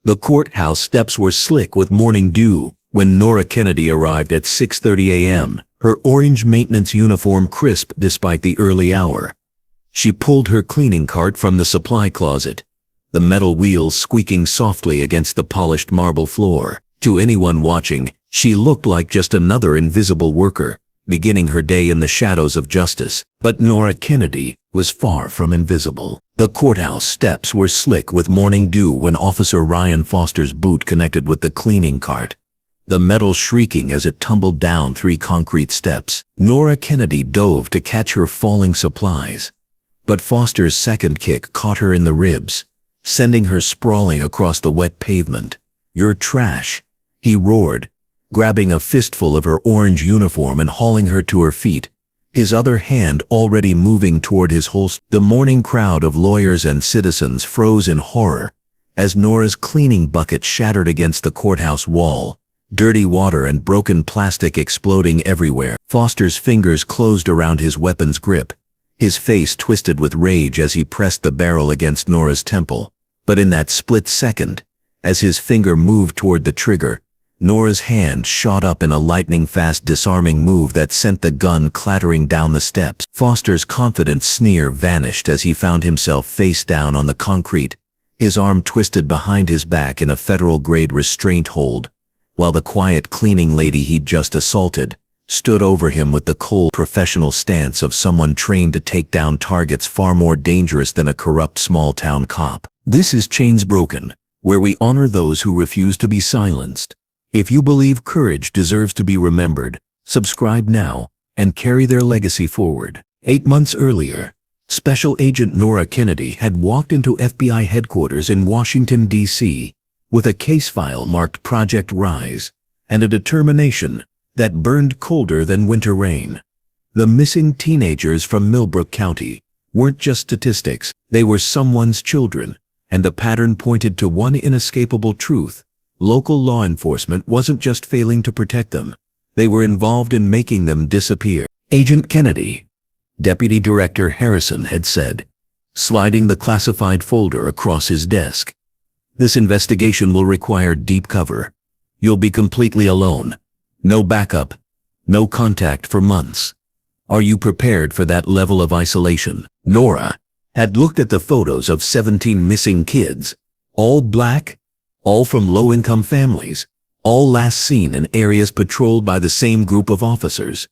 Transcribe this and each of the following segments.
The courthouse steps were slick with morning dew when Nora Kennedy arrived at 6:30 a.m., her orange maintenance uniform crisp despite the early hour. She pulled her cleaning cart from the supply closet, the metal wheels squeaking softly against the polished marble floor. To anyone watching, she looked like just another invisible worker, beginning her day in the shadows of justice. But Nora Kennedy was far from invisible. The courthouse steps were slick with morning dew when Officer Ryan Foster's boot connected with the cleaning cart, the metal shrieking as it tumbled down 3 concrete steps. Nora Kennedy dove to catch her falling supplies, but Foster's second kick caught her in the ribs, sending her sprawling across the wet pavement. "You're trash," he roared, grabbing a fistful of her orange uniform and hauling her to her feet, his other hand already moving toward his holster. The morning crowd of lawyers and citizens froze in horror as Nora's cleaning bucket shattered against the courthouse wall, dirty water and broken plastic exploding everywhere. Foster's fingers closed around his weapon's grip, his face twisted with rage as he pressed the barrel against Nora's temple. But in that split second, as his finger moved toward the trigger, Nora's hand shot up in a lightning-fast disarming move that sent the gun clattering down the steps. Foster's confident sneer vanished as he found himself face down on the concrete, his arm twisted behind his back in a federal-grade restraint hold, while the quiet cleaning lady he'd just assaulted stood over him with the cold professional stance of someone trained to take down targets far more dangerous than a corrupt small-town cop. This is Chains Broken, where we honor those who refuse to be silenced. If you believe courage deserves to be remembered, subscribe now and carry their legacy forward. 8 months earlier, Special Agent Nora Kennedy had walked into FBI headquarters in Washington, D.C., with a case file marked Project Rise and a determination that burned colder than winter rain. The missing teenagers from Millbrook County weren't just statistics, they were someone's children, and the pattern pointed to one inescapable truth. Local law enforcement wasn't just failing to protect them, they were involved in making them disappear. "Agent Kennedy," Deputy Director Harrison had said, sliding the classified folder across his desk. "This investigation will require deep cover. You'll be completely alone. No backup, no contact for months. Are you prepared for that level of isolation?" Nora had looked at the photos of 17 missing kids, all black, all from low-income families, all last seen in areas patrolled by the same group of officers.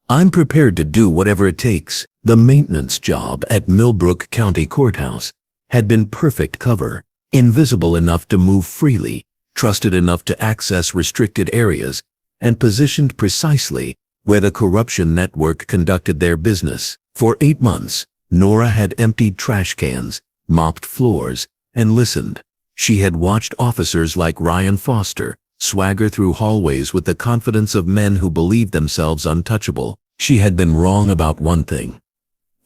"I'm prepared to do whatever it takes." The maintenance job at Millbrook County Courthouse had been perfect cover, invisible enough to move freely, trusted enough to access restricted areas, and positioned precisely where the corruption network conducted their business. For 8 months, Nora had emptied trash cans, mopped floors, and listened. She had watched officers like Ryan Foster swagger through hallways with the confidence of men who believed themselves untouchable. She had been wrong about one thing.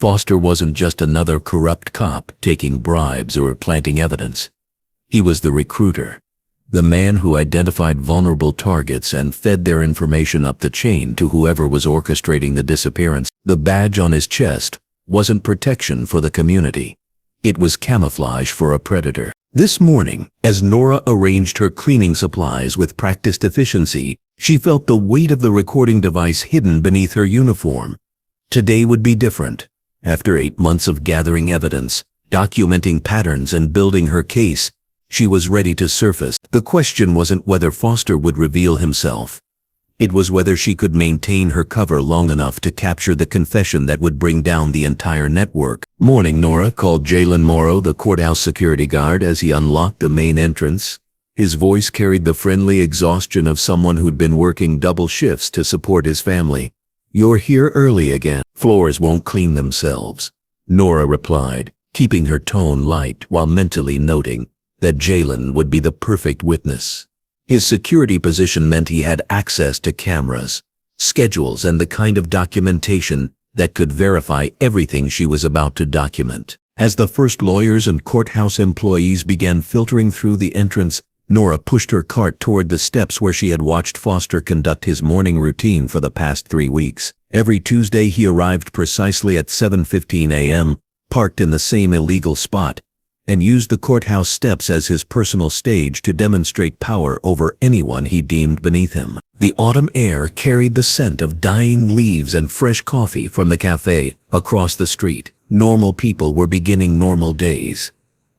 Foster wasn't just another corrupt cop taking bribes or planting evidence. He was the recruiter, the man who identified vulnerable targets and fed their information up the chain to whoever was orchestrating the disappearance. The badge on his chest wasn't protection for the community. It was camouflage for a predator. This morning, as Nora arranged her cleaning supplies with practiced efficiency, she felt the weight of the recording device hidden beneath her uniform. Today would be different. After 8 months of gathering evidence, documenting patterns and building her case, she was ready to surface. The question wasn't whether Foster would reveal himself. It was whether she could maintain her cover long enough to capture the confession that would bring down the entire network. "Morning, Nora," called Jalen Morrow, the courthouse security guard, as he unlocked the main entrance. His voice carried the friendly exhaustion of someone who'd been working double shifts to support his family. "You're here early again." "Floors won't clean themselves," Nora replied, keeping her tone light while mentally noting that Jalen would be the perfect witness. His security position meant he had access to cameras, schedules, and the kind of documentation that could verify everything she was about to document. As the first lawyers and courthouse employees began filtering through the entrance, Nora pushed her cart toward the steps where she had watched Foster conduct his morning routine for the past 3 weeks. Every Tuesday he arrived precisely at 7:15 a.m., parked in the same illegal spot, and used the courthouse steps as his personal stage to demonstrate power over anyone he deemed beneath him. The autumn air carried the scent of dying leaves and fresh coffee from the cafe across the street. Normal people were beginning normal days,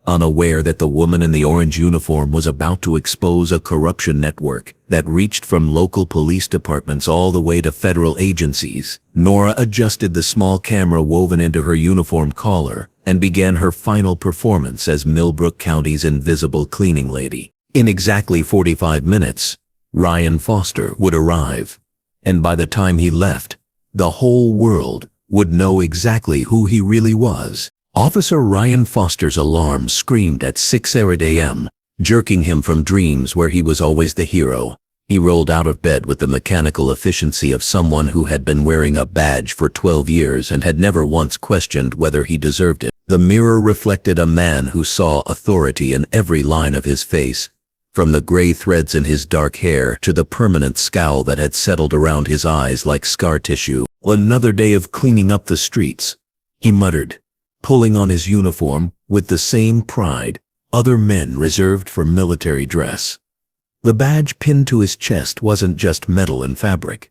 unaware that the woman in the orange uniform was about to expose a corruption network that reached from local police departments all the way to federal agencies. Nora adjusted the small camera woven into her uniform collar and began her final performance as Millbrook County's invisible cleaning lady. In exactly 45 minutes, Ryan Foster would arrive, and by the time he left, the whole world would know exactly who he really was. Officer Ryan Foster's alarm screamed at 6:00 a.m., jerking him from dreams where he was always the hero. He rolled out of bed with the mechanical efficiency of someone who had been wearing a badge for 12 years and had never once questioned whether he deserved it. The mirror reflected a man who saw authority in every line of his face, from the gray threads in his dark hair to the permanent scowl that had settled around his eyes like scar tissue. Another day of cleaning up the streets, he muttered, pulling on his uniform with the same pride other men reserved for military dress. The badge pinned to his chest wasn't just metal and fabric.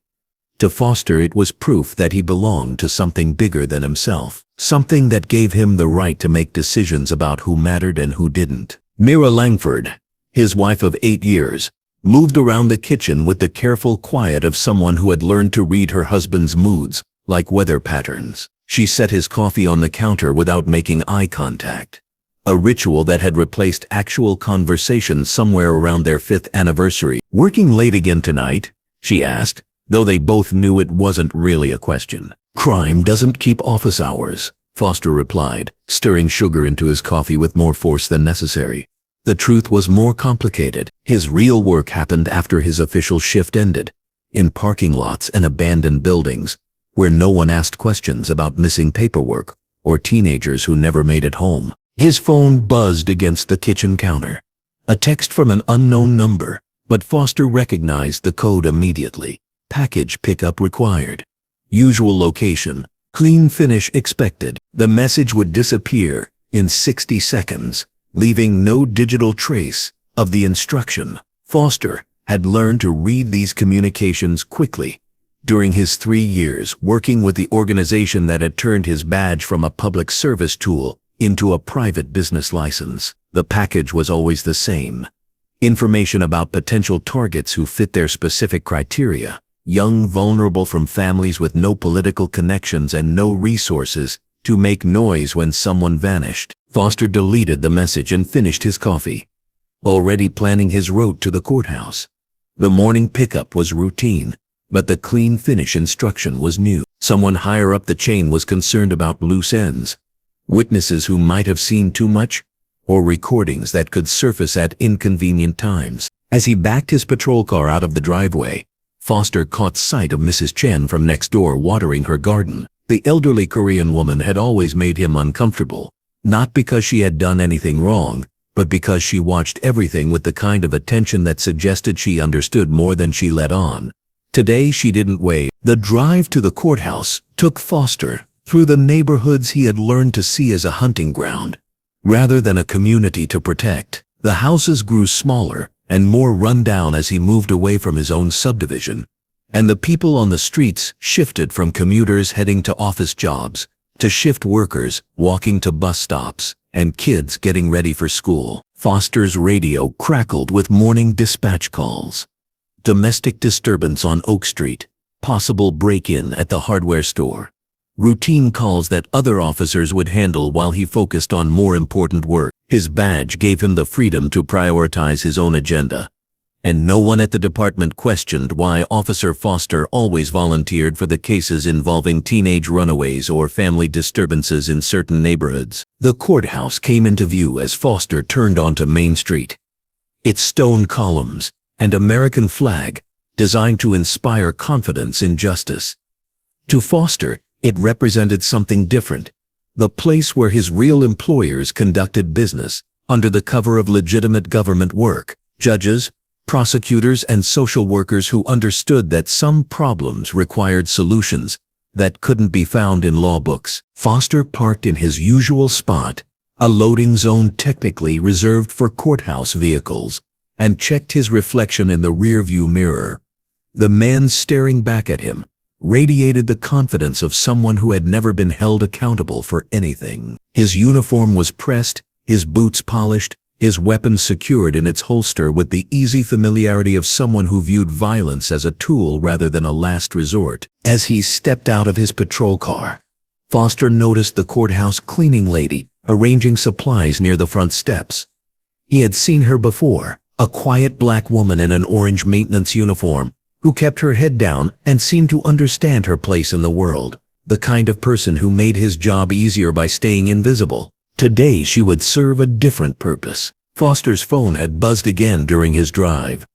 To Foster, it was proof that he belonged to something bigger than himself, something that gave him the right to make decisions about who mattered and who didn't. Mira Langford, his wife of 8 years, moved around the kitchen with the careful quiet of someone who had learned to read her husband's moods like weather patterns. She set his coffee on the counter without making eye contact, a ritual that had replaced actual conversation somewhere around their 5th anniversary. "Working late again tonight?" she asked, though they both knew it wasn't really a question. "Crime doesn't keep office hours," Foster replied, stirring sugar into his coffee with more force than necessary. The truth was more complicated. His real work happened after his official shift ended, in parking lots and abandoned buildings, where no one asked questions about missing paperwork or teenagers who never made it home. His phone buzzed against the kitchen counter. A text from an unknown number, but Foster recognized the code immediately. Package pickup required. Usual location. Clean finish expected. The message would disappear in 60 seconds, leaving no digital trace of the instruction. Foster had learned to read these communications quickly during his 3 years working with the organization that had turned his badge from a public service tool into a private business license. The package was always the same. Information about potential targets who fit their specific criteria. Young, vulnerable, from families with no political connections and no resources to make noise when someone vanished. Foster deleted the message and finished his coffee, already planning his route to the courthouse. The morning pickup was routine, but the clean finish instruction was new. Someone higher up the chain was concerned about loose ends, witnesses who might have seen too much, or recordings that could surface at inconvenient times. As he backed his patrol car out of the driveway, Foster caught sight of Mrs. Chen from next door watering her garden. The elderly Korean woman had always made him uncomfortable, not because she had done anything wrong, but because she watched everything with the kind of attention that suggested she understood more than she let on. Today she didn't wait. The drive to the courthouse took Foster through the neighborhoods he had learned to see as a hunting ground, rather than a community to protect. The houses grew smaller and more run down as he moved away from his own subdivision, and the people on the streets shifted from commuters heading to office jobs to shift workers walking to bus stops and kids getting ready for school. Foster's radio crackled with morning dispatch calls. Domestic disturbance on Oak Street, possible break-in at the hardware store. Routine calls that other officers would handle while he focused on more important work. His badge gave him the freedom to prioritize his own agenda, and no one at the department questioned why Officer Foster always volunteered for the cases involving teenage runaways or family disturbances in certain neighborhoods. The courthouse came into view as Foster turned onto Main Street. Its stone columns and American flag, designed to inspire confidence in justice. To Foster, it represented something different, the place where his real employers conducted business under the cover of legitimate government work. Judges, prosecutors, and social workers who understood that some problems required solutions that couldn't be found in law books. Foster parked in his usual spot, a loading zone technically reserved for courthouse vehicles, and checked his reflection in the rearview mirror. The man staring back at him radiated the confidence of someone who had never been held accountable for anything. His uniform was pressed, his boots polished, his weapon secured in its holster with the easy familiarity of someone who viewed violence as a tool rather than a last resort. As he stepped out of his patrol car, Foster noticed the courthouse cleaning lady arranging supplies near the front steps. He had seen her before, a quiet black woman in an orange maintenance uniform, who kept her head down and seemed to understand her place in the world, the kind of person who made his job easier by staying invisible. Today she would serve a different purpose. Foster's phone had buzzed again during his drive.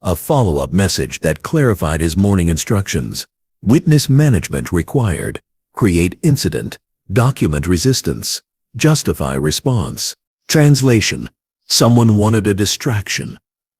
A follow-up message that clarified his morning instructions. Witness management required. Create incident. Document resistance. Justify response. Translation: someone wanted a distraction.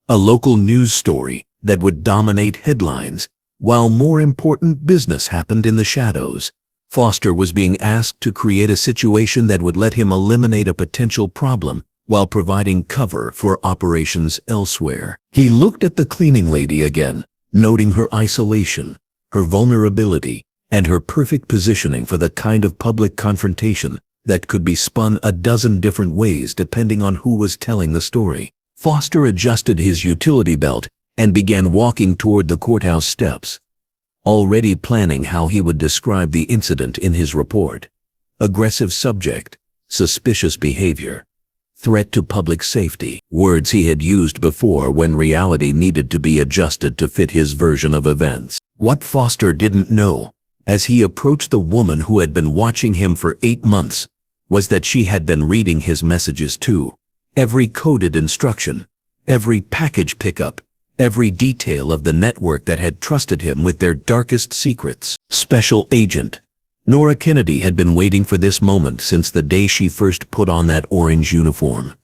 A local news story that would dominate headlines, while more important business happened in the shadows. Foster was being asked to create a situation that would let him eliminate a potential problem while providing cover for operations elsewhere. He looked at the cleaning lady again, noting her isolation, her vulnerability, and her perfect positioning for the kind of public confrontation that could be spun a dozen different ways depending on who was telling the story. Foster adjusted his utility belt and began walking toward the courthouse steps, already planning how he would describe the incident in his report. Aggressive subject, suspicious behavior, threat to public safety, words he had used before when reality needed to be adjusted to fit his version of events. What Foster didn't know, as he approached the woman who had been watching him for 8 months, was that she had been reading his messages too. Every coded instruction, every package pickup, every detail of the network that had trusted him with their darkest secrets. Special Agent Nora Kennedy had been waiting for this moment since the day she first put on that orange uniform.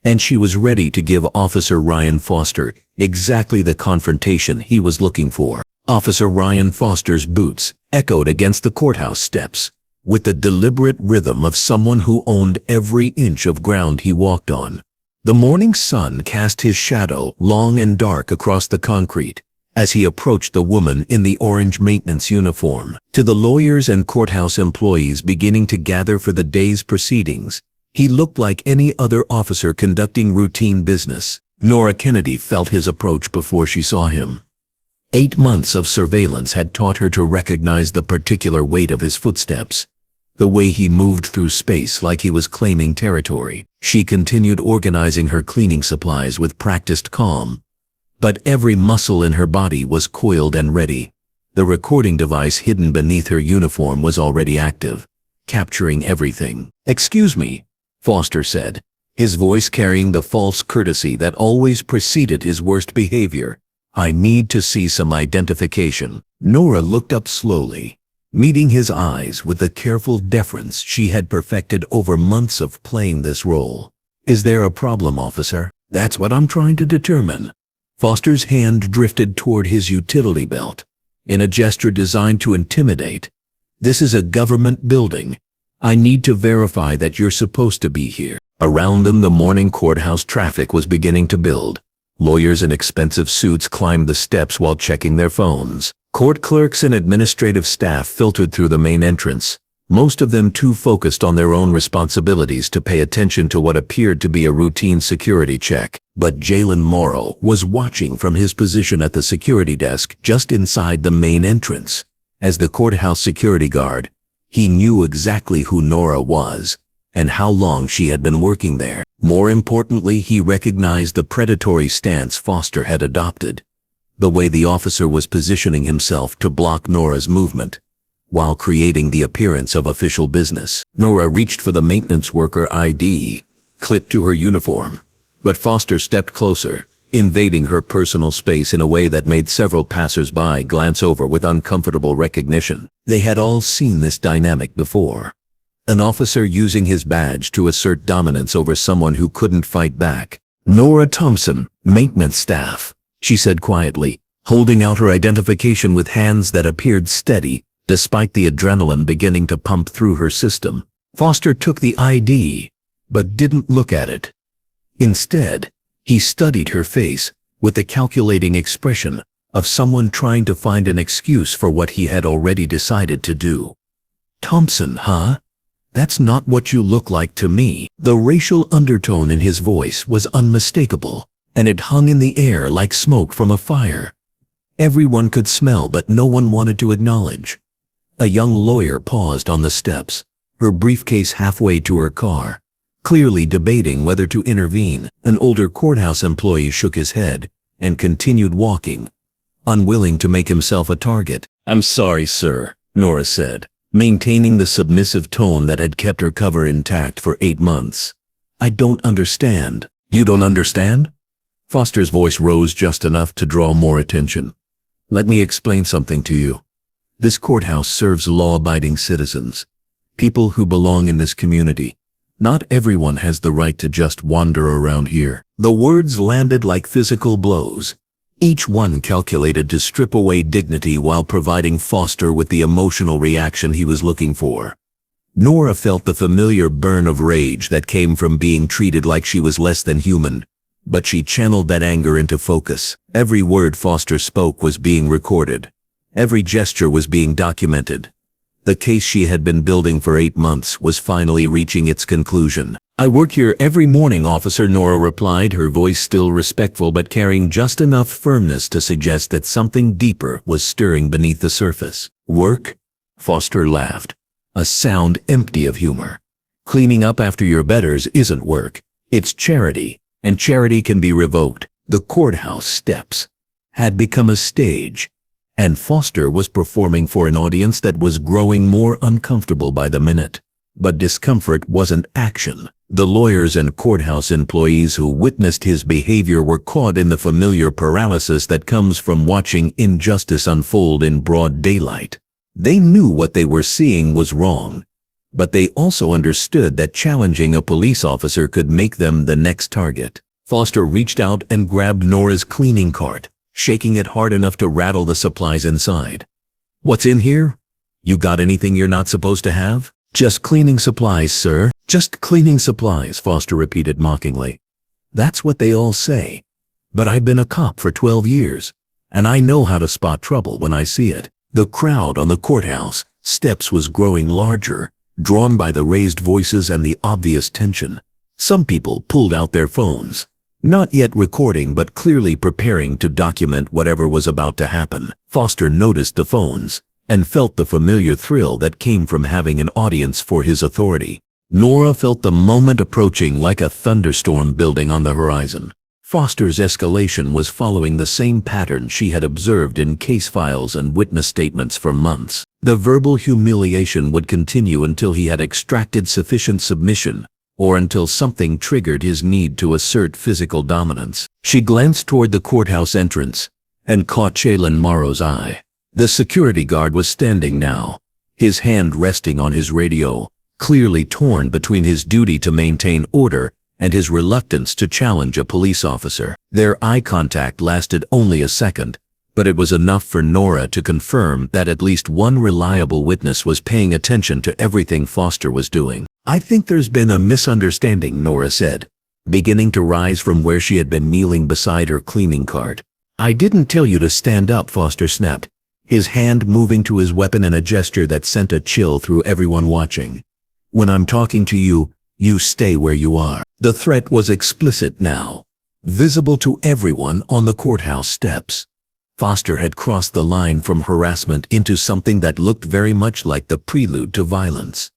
And she was ready to give Officer Ryan Foster exactly the confrontation he was looking for. Officer Ryan Foster's boots echoed against the courthouse steps, with the deliberate rhythm of someone who owned every inch of ground he walked on. The morning sun cast his shadow long and dark across the concrete as he approached the woman in the orange maintenance uniform. To the lawyers and courthouse employees beginning to gather for the day's proceedings, he looked like any other officer conducting routine business. Nora Kennedy felt his approach before she saw him. 8 months of surveillance had taught her to recognize the particular weight of his footsteps, the way he moved through space like he was claiming territory. She continued organizing her cleaning supplies with practiced calm, but every muscle in her body was coiled and ready. The recording device hidden beneath her uniform was already active, capturing everything. "Excuse me," Foster said, his voice carrying the false courtesy that always preceded his worst behavior. "I need to see some identification." Nora looked up slowly, meeting his eyes with the careful deference she had perfected over months of playing this role. "Is there a problem, officer?" "That's what I'm trying to determine." Foster's hand drifted toward his utility belt, in a gesture designed to intimidate. "This is a government building. I need to verify that you're supposed to be here." Around them, the morning courthouse traffic was beginning to build. Lawyers in expensive suits climbed the steps while checking their phones. Court clerks and administrative staff filtered through the main entrance, most of them too focused on their own responsibilities to pay attention to what appeared to be a routine security check. But Jalen Morrow was watching from his position at the security desk just inside the main entrance. As the courthouse security guard, he knew exactly who Nora was and how long she had been working there. More importantly, he recognized the predatory stance Foster had adopted, the way the officer was positioning himself to block Nora's movement, while creating the appearance of official business. Nora reached for the maintenance worker ID, clipped to her uniform, but Foster stepped closer, invading her personal space in a way that made several passers-by glance over with uncomfortable recognition. They had all seen this dynamic before. An officer using his badge to assert dominance over someone who couldn't fight back. "Nora Thompson, maintenance staff," she said quietly, holding out her identification with hands that appeared steady, despite the adrenaline beginning to pump through her system. Foster took the ID, but didn't look at it. Instead, he studied her face with the calculating expression of someone trying to find an excuse for what he had already decided to do. "Thompson, huh? That's not what you look like to me." The racial undertone in his voice was unmistakable, and it hung in the air like smoke from a fire. Everyone could smell, but no one wanted to acknowledge. A young lawyer paused on the steps, her briefcase halfway to her car, clearly debating whether to intervene. An older courthouse employee shook his head and continued walking, unwilling to make himself a target. "I'm sorry, sir," Nora said, maintaining the submissive tone that had kept her cover intact for 8 months. "I don't understand." "You don't understand?" Foster's voice rose just enough to draw more attention. "Let me explain something to you. This courthouse serves law-abiding citizens, people who belong in this community. Not everyone has the right to just wander around here." The words landed like physical blows, each one calculated to strip away dignity while providing Foster with the emotional reaction he was looking for. Nora felt the familiar burn of rage that came from being treated like she was less than human, but she channeled that anger into focus. Every word Foster spoke was being recorded. Every gesture was being documented. The case she had been building for 8 months was finally reaching its conclusion. "I work here every morning, officer," Nora replied, her voice still respectful but carrying just enough firmness to suggest that something deeper was stirring beneath the surface. "Work?" Foster laughed, a sound empty of humor. "Cleaning up after your betters isn't work. It's charity, and charity can be revoked." The courthouse steps had become a stage, and Foster was performing for an audience that was growing more uncomfortable by the minute. But discomfort wasn't action. The lawyers and courthouse employees who witnessed his behavior were caught in the familiar paralysis that comes from watching injustice unfold in broad daylight. They knew what they were seeing was wrong, but they also understood that challenging a police officer could make them the next target. Foster reached out and grabbed Nora's cleaning cart, shaking it hard enough to rattle the supplies inside. "What's in here? You got anything you're not supposed to have?" "Just cleaning supplies, sir. Just cleaning supplies," Foster repeated mockingly. "That's what they all say. But I've been a cop for 12 years, and I know how to spot trouble when I see it." The crowd on the courthouse steps was growing larger, drawn by the raised voices and the obvious tension. Some people pulled out their phones, not yet recording but clearly preparing to document whatever was about to happen. Foster noticed the phones and felt the familiar thrill that came from having an audience for his authority. Nora felt the moment approaching like a thunderstorm building on the horizon. Foster's escalation was following the same pattern she had observed in case files and witness statements for months. The verbal humiliation would continue until he had extracted sufficient submission, or until something triggered his need to assert physical dominance. She glanced toward the courthouse entrance and caught Shaylin Morrow's eye. The security guard was standing now, his hand resting on his radio, clearly torn between his duty to maintain order and his reluctance to challenge a police officer. Their eye contact lasted only a second, but it was enough for Nora to confirm that at least one reliable witness was paying attention to everything Foster was doing. "I think there's been a misunderstanding," Nora said, beginning to rise from where she had been kneeling beside her cleaning cart. "I didn't tell you to stand up," Foster snapped, his hand moving to his weapon in a gesture that sent a chill through everyone watching. "When I'm talking to you, you stay where you are." The threat was explicit now, visible to everyone on the courthouse steps. Foster had crossed the line from harassment into something that looked very much like the prelude to violence.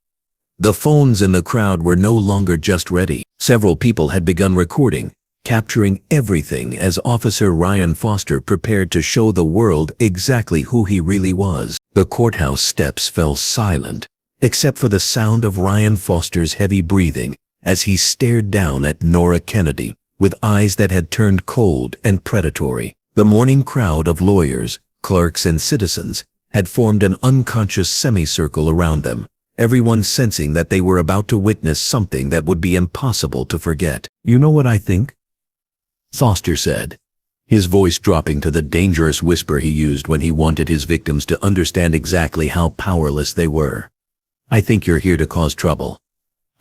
The phones in the crowd were no longer just ready. Several people had begun recording, capturing everything as Officer Ryan Foster prepared to show the world exactly who he really was. The courthouse steps fell silent, except for the sound of Ryan Foster's heavy breathing as he stared down at Nora Kennedy with eyes that had turned cold and predatory. The morning crowd of lawyers, clerks, and citizens had formed an unconscious semicircle around them, everyone sensing that they were about to witness something that would be impossible to forget. "You know what I think?" Foster said, his voice dropping to the dangerous whisper he used when he wanted his victims to understand exactly how powerless they were. "I think you're here to cause trouble.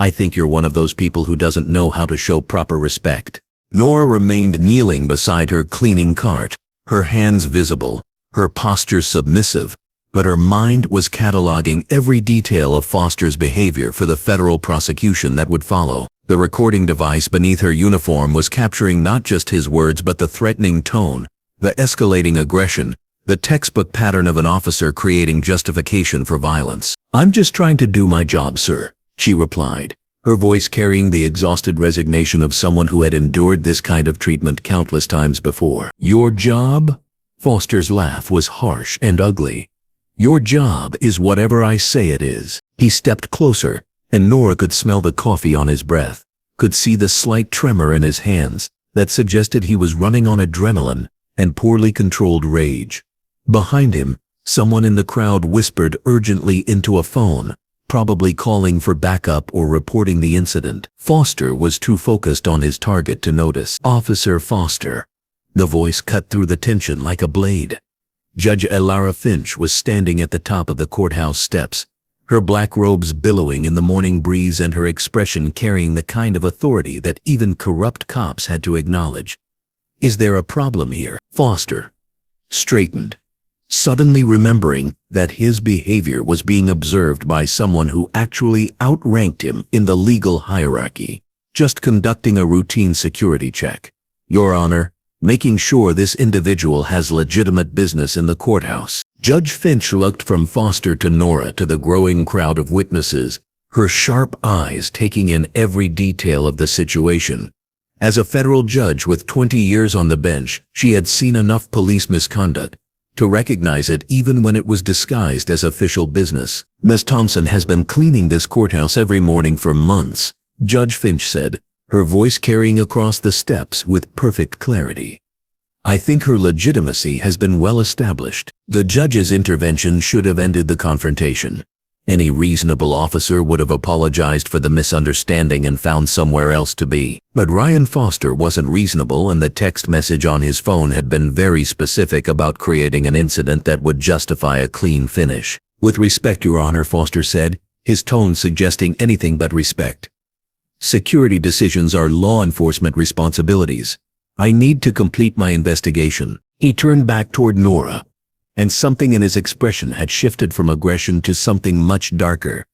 I think you're one of those people who doesn't know how to show proper respect. Nora remained kneeling beside her cleaning cart, her hands visible, her posture submissive, but her mind was cataloging every detail of Foster's behavior for the federal prosecution that would follow. The recording device beneath her uniform was capturing not just his words but the threatening tone, the escalating aggression, the textbook pattern of an officer creating justification for violence. "I'm just trying to do my job, sir," she replied, her voice carrying the exhausted resignation of someone who had endured this kind of treatment countless times before. "Your job?" Foster's laugh was harsh and ugly. "Your job is whatever I say it is." He stepped closer, and Nora could smell the coffee on his breath, could see the slight tremor in his hands that suggested he was running on adrenaline and poorly controlled rage. Behind him, someone in the crowd whispered urgently into a phone, probably calling for backup or reporting the incident. Foster was too focused on his target to notice. "Officer Foster." The voice cut through the tension like a blade. Judge Elara Finch was standing at the top of the courthouse steps, her black robes billowing in the morning breeze and her expression carrying the kind of authority that even corrupt cops had to acknowledge. "Is there a problem here?" Foster straightened, suddenly remembering that his behavior was being observed by someone who actually outranked him in the legal hierarchy. "Just conducting a routine security check, Your Honor, making sure this individual has legitimate business in the courthouse." Judge Finch looked from Foster to Nora to the growing crowd of witnesses, her sharp eyes taking in every detail of the situation. As a federal judge with 20 years on the bench, she had seen enough police misconduct to recognize it even when it was disguised as official business. "Ms. Thompson has been cleaning this courthouse every morning for months," Judge Finch said, her voice carrying across the steps with perfect clarity. "I think her legitimacy has been well established." The judge's intervention should have ended the confrontation. Any reasonable officer would have apologized for the misunderstanding and found somewhere else to be. But Ryan Foster wasn't reasonable, and the text message on his phone had been very specific about creating an incident that would justify a clean finish. "With respect, Your Honor," Foster said, his tone suggesting anything but respect. "Security decisions are law enforcement responsibilities. I need to complete my investigation." He turned back toward Nora, and something in his expression had shifted from aggression to something much darker.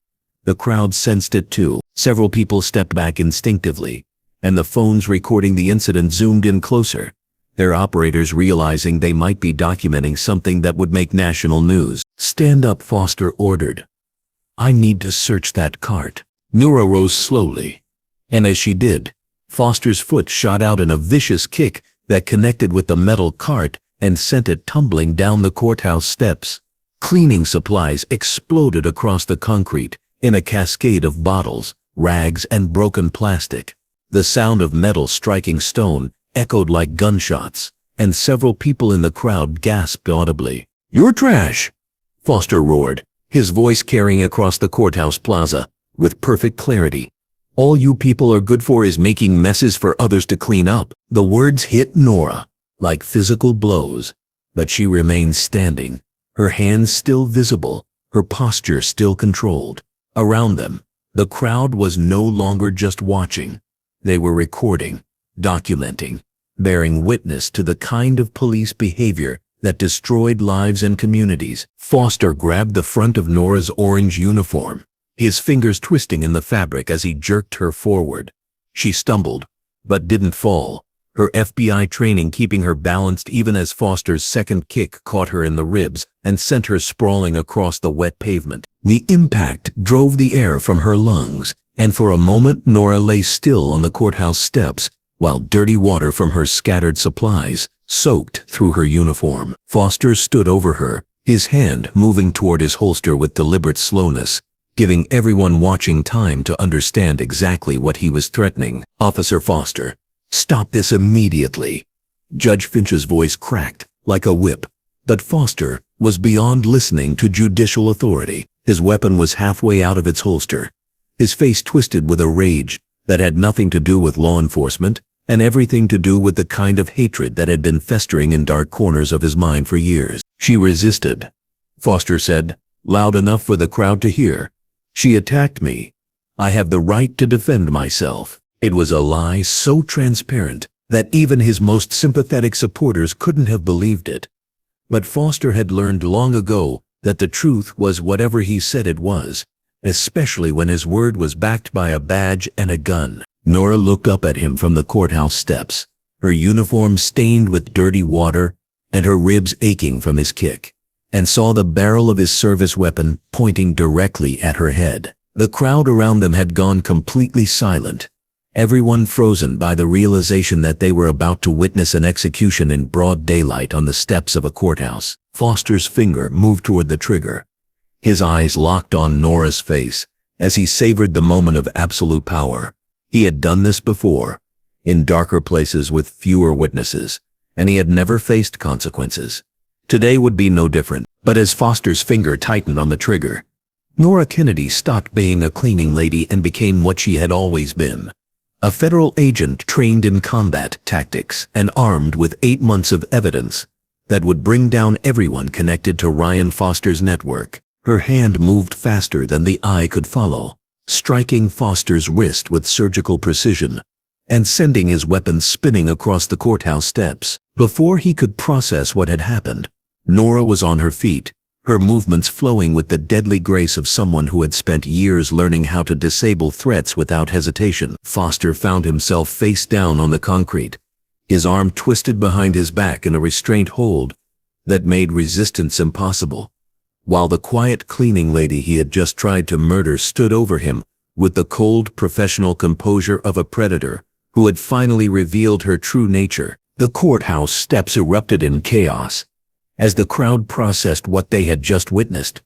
The crowd sensed it too. Several people stepped back instinctively, and the phones recording the incident zoomed in closer, their operators realizing they might be documenting something that would make national news. "Stand up," Foster ordered. "I need to search that cart." Nora rose slowly, and as she did, Foster's foot shot out in a vicious kick that connected with the metal cart and sent it tumbling down the courthouse steps. Cleaning supplies exploded across the concrete in a cascade of bottles, rags, and broken plastic. The sound of metal striking stone echoed like gunshots, and several people in the crowd gasped audibly. "You're trash!" Foster roared, his voice carrying across the courthouse plaza with perfect clarity. "All you people are good for is making messes for others to clean up." The words hit Nora like physical blows, but she remained standing, her hands still visible, her posture still controlled. Around them, the crowd was no longer just watching. They were recording, documenting, bearing witness to the kind of police behavior that destroyed lives and communities. Foster grabbed the front of Nora's orange uniform, his fingers twisting in the fabric as he jerked her forward. She stumbled, but didn't fall, her FBI training keeping her balanced even as Foster's second kick caught her in the ribs and sent her sprawling across the wet pavement. The impact drove the air from her lungs, and for a moment Nora lay still on the courthouse steps, while dirty water from her scattered supplies soaked through her uniform. Foster stood over her, his hand moving toward his holster with deliberate slowness, giving everyone watching time to understand exactly what he was threatening. "Officer Foster, stop this immediately." Judge Finch's voice cracked like a whip, but Foster was beyond listening to judicial authority. His weapon was halfway out of its holster, his face twisted with a rage that had nothing to do with law enforcement and everything to do with the kind of hatred that had been festering in dark corners of his mind for years. "She resisted," Foster said, loud enough for the crowd to hear. "She attacked me. I have the right to defend myself. It was a lie so transparent that even his most sympathetic supporters couldn't have believed it. But Foster had learned long ago that the truth was whatever he said it was, especially when his word was backed by a badge and a gun. Nora looked up at him from the courthouse steps, her uniform stained with dirty water and her ribs aching from his kick, and saw the barrel of his service weapon pointing directly at her head. The crowd around them had gone completely silent, everyone frozen by the realization that they were about to witness an execution in broad daylight on the steps of a courthouse. Foster's finger moved toward the trigger. His eyes locked on Nora's face as he savored the moment of absolute power. He had done this before, in darker places with fewer witnesses, and he had never faced consequences. Today would be no different, but as Foster's finger tightened on the trigger, Nora Kennedy stopped being a cleaning lady and became what she had always been. A federal agent trained in combat tactics and armed with 8 months of evidence that would bring down everyone connected to Ryan Foster's network. Her hand moved faster than the eye could follow, striking Foster's wrist with surgical precision and sending his weapon spinning across the courthouse steps. Before he could process what had happened, Nora was on her feet, her movements flowing with the deadly grace of someone who had spent years learning how to disable threats without hesitation. Foster found himself face down on the concrete, his arm twisted behind his back in a restraint hold that made resistance impossible, while the quiet cleaning lady he had just tried to murder stood over him with the cold professional composure of a predator who had finally revealed her true nature. The courthouse steps erupted in chaos as the crowd processed what they had just witnessed.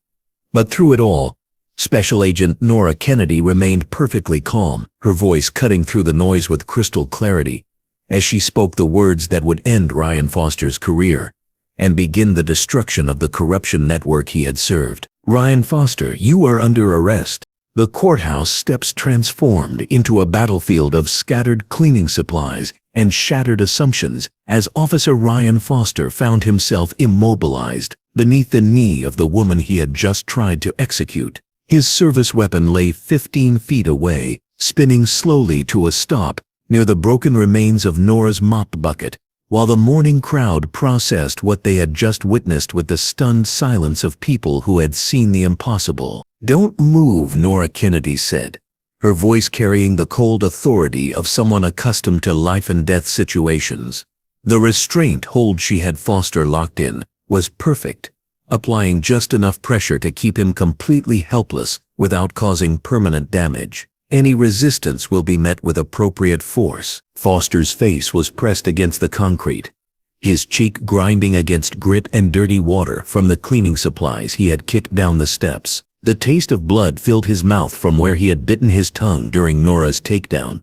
But through it all, Special Agent Nora Kennedy remained perfectly calm, her voice cutting through the noise with crystal clarity as she spoke the words that would end Ryan Foster's career and begin the destruction of the corruption network he had served. Ryan Foster, you are under arrest. The courthouse steps transformed into a battlefield of scattered cleaning supplies and shattered assumptions as Officer Ryan Foster found himself immobilized beneath the knee of the woman he had just tried to execute. His service weapon lay 15 feet away, spinning slowly to a stop near the broken remains of Nora's mop bucket, while the mourning crowd processed what they had just witnessed with the stunned silence of people who had seen the impossible. "Don't move," Nora Kennedy said, her voice carrying the cold authority of someone accustomed to life and death situations. The restraint hold she had Foster locked in was perfect, applying just enough pressure to keep him completely helpless without causing permanent damage. Any resistance will be met with appropriate force. Foster's face was pressed against the concrete, his cheek grinding against grit and dirty water from the cleaning supplies he had kicked down the steps. The taste of blood filled his mouth from where he had bitten his tongue during Nora's takedown.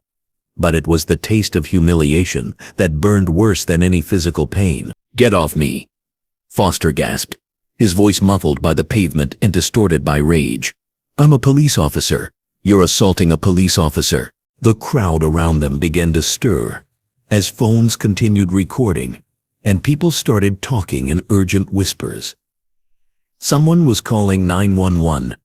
But it was the taste of humiliation that burned worse than any physical pain. "Get off me," Foster gasped, his voice muffled by the pavement and distorted by rage. "I'm a police officer. You're assaulting a police officer." The crowd around them began to stir as phones continued recording and people started talking in urgent whispers. Someone was calling 911,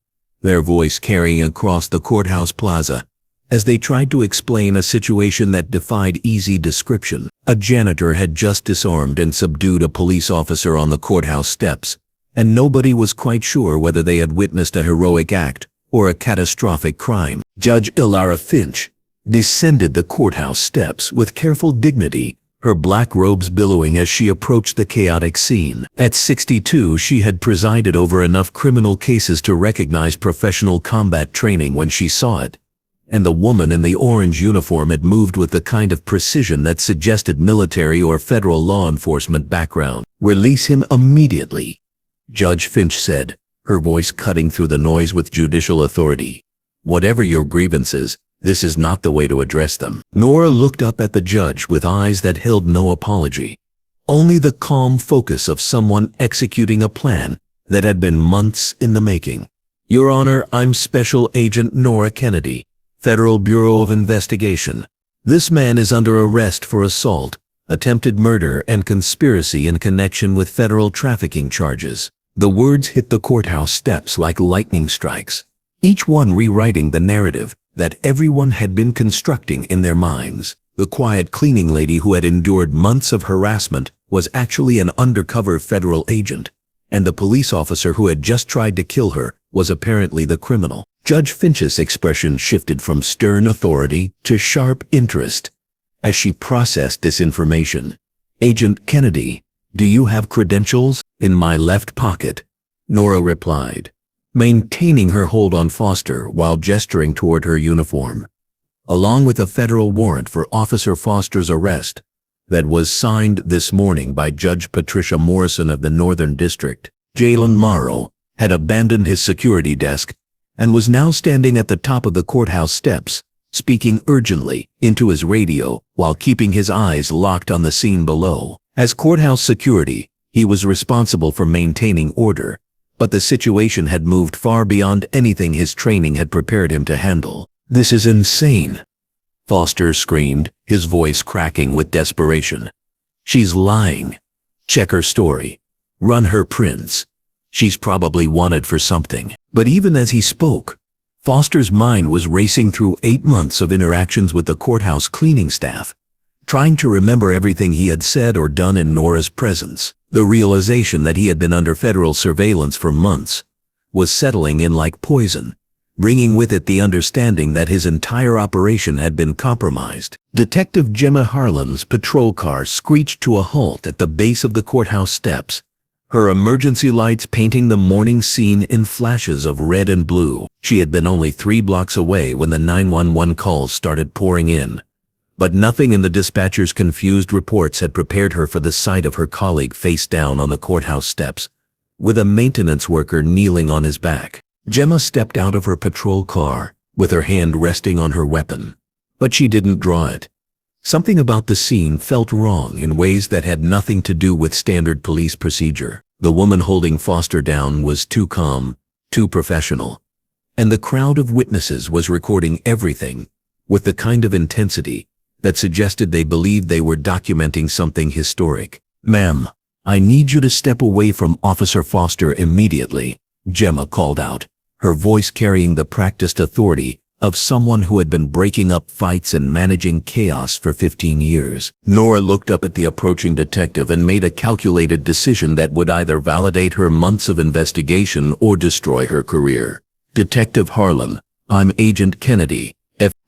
their voice carrying across the courthouse plaza as they tried to explain a situation that defied easy description. A janitor had just disarmed and subdued a police officer on the courthouse steps, and nobody was quite sure whether they had witnessed a heroic act or a catastrophic crime. Judge Ilara Finch descended the courthouse steps with careful dignity, her black robes billowing as she approached the chaotic scene. At 62, she had presided over enough criminal cases to recognize professional combat training when she saw it, and the woman in the orange uniform had moved with the kind of precision that suggested military or federal law enforcement background. "Release him immediately," Judge Finch said, her voice cutting through the noise with judicial authority. "Whatever your grievances, this is not the way to address them." Nora looked up at the judge with eyes that held no apology, only the calm focus of someone executing a plan that had been months in the making. "Your Honor, I'm Special Agent Nora Kennedy, Federal Bureau of Investigation. This man is under arrest for assault, attempted murder, and conspiracy in connection with federal trafficking charges." The words hit the courthouse steps like lightning strikes, each one rewriting the narrative that everyone had been constructing in their minds. The quiet cleaning lady who had endured months of harassment was actually an undercover federal agent, and the police officer who had just tried to kill her was apparently the criminal. Judge Finch's expression shifted from stern authority to sharp interest as she processed this information. "Agent Kennedy, do you have credentials?" "In my left pocket," Nora replied, maintaining her hold on Foster while gesturing toward her uniform. "Along with a federal warrant for Officer Foster's arrest that was signed this morning by Judge Patricia Morrison of the Northern District." Jalen Morrow had abandoned his security desk and was now standing at the top of the courthouse steps, speaking urgently into his radio while keeping his eyes locked on the scene below. As courthouse security, he was responsible for maintaining order, but the situation had moved far beyond anything his training had prepared him to handle. "This is insane," Foster screamed, his voice cracking with desperation. "She's lying. Check her story. Run her prints. She's probably wanted for something." But even as he spoke, Foster's mind was racing through 8 months of interactions with the courthouse cleaning staff, trying to remember everything he had said or done in Nora's presence. The realization that he had been under federal surveillance for months was settling in like poison, bringing with it the understanding that his entire operation had been compromised. Detective Gemma Harlan's patrol car screeched to a halt at the base of the courthouse steps, her emergency lights painting the morning scene in flashes of red and blue. She had been only 3 blocks away when the 911 calls started pouring in, but nothing in the dispatcher's confused reports had prepared her for the sight of her colleague face down on the courthouse steps, with a maintenance worker kneeling on his back. Gemma stepped out of her patrol car, with her hand resting on her weapon, but she didn't draw it. Something about the scene felt wrong in ways that had nothing to do with standard police procedure. The woman holding Foster down was too calm, too professional, and the crowd of witnesses was recording everything with the kind of intensity that suggested they believed they were documenting something historic. "Ma'am, I need you to step away from Officer Foster immediately," Gemma called out, her voice carrying the practiced authority of someone who had been breaking up fights and managing chaos for 15 years. Nora looked up at the approaching detective and made a calculated decision that would either validate her months of investigation or destroy her career. "Detective Harlan, I'm Agent Kennedy.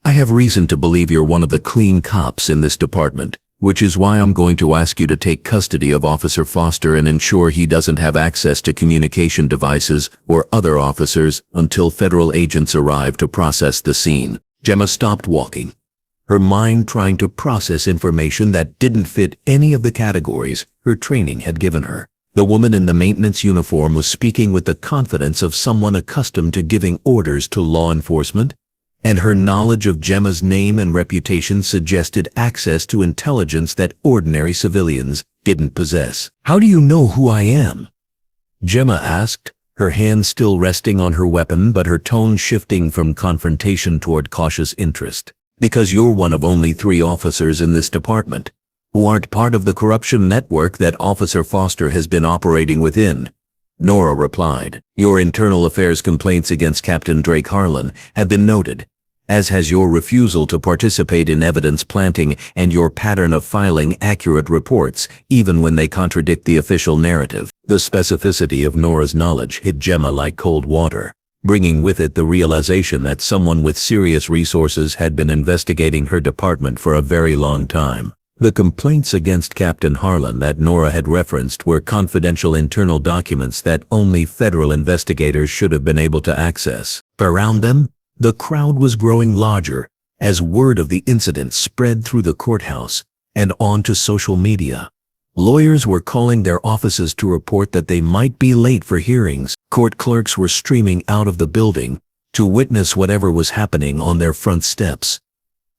I have reason to believe you're one of the clean cops in this department, which is why I'm going to ask you to take custody of Officer Foster and ensure he doesn't have access to communication devices or other officers until federal agents arrive to process the scene." Gemma stopped walking, her mind trying to process information that didn't fit any of the categories her training had given her. The woman in the maintenance uniform was speaking with the confidence of someone accustomed to giving orders to law enforcement, and her knowledge of Gemma's name and reputation suggested access to intelligence that ordinary civilians didn't possess. "How do you know who I am?" Gemma asked, her hand still resting on her weapon but her tone shifting from confrontation toward cautious interest. "Because you're one of only 3 officers in this department who aren't part of the corruption network that Officer Foster has been operating within," Nora replied. "Your internal affairs complaints against Captain Drake Harlan have been noted, as has your refusal to participate in evidence planting and your pattern of filing accurate reports even when they contradict the official narrative." The specificity of Nora's knowledge hit Gemma like cold water, bringing with it the realization that someone with serious resources had been investigating her department for a very long time. The complaints against Captain Harlan that Nora had referenced were confidential internal documents that only federal investigators should have been able to access. Around them, the crowd was growing larger as word of the incident spread through the courthouse and onto social media. Lawyers were calling their offices to report that they might be late for hearings. Court clerks were streaming out of the building to witness whatever was happening on their front steps.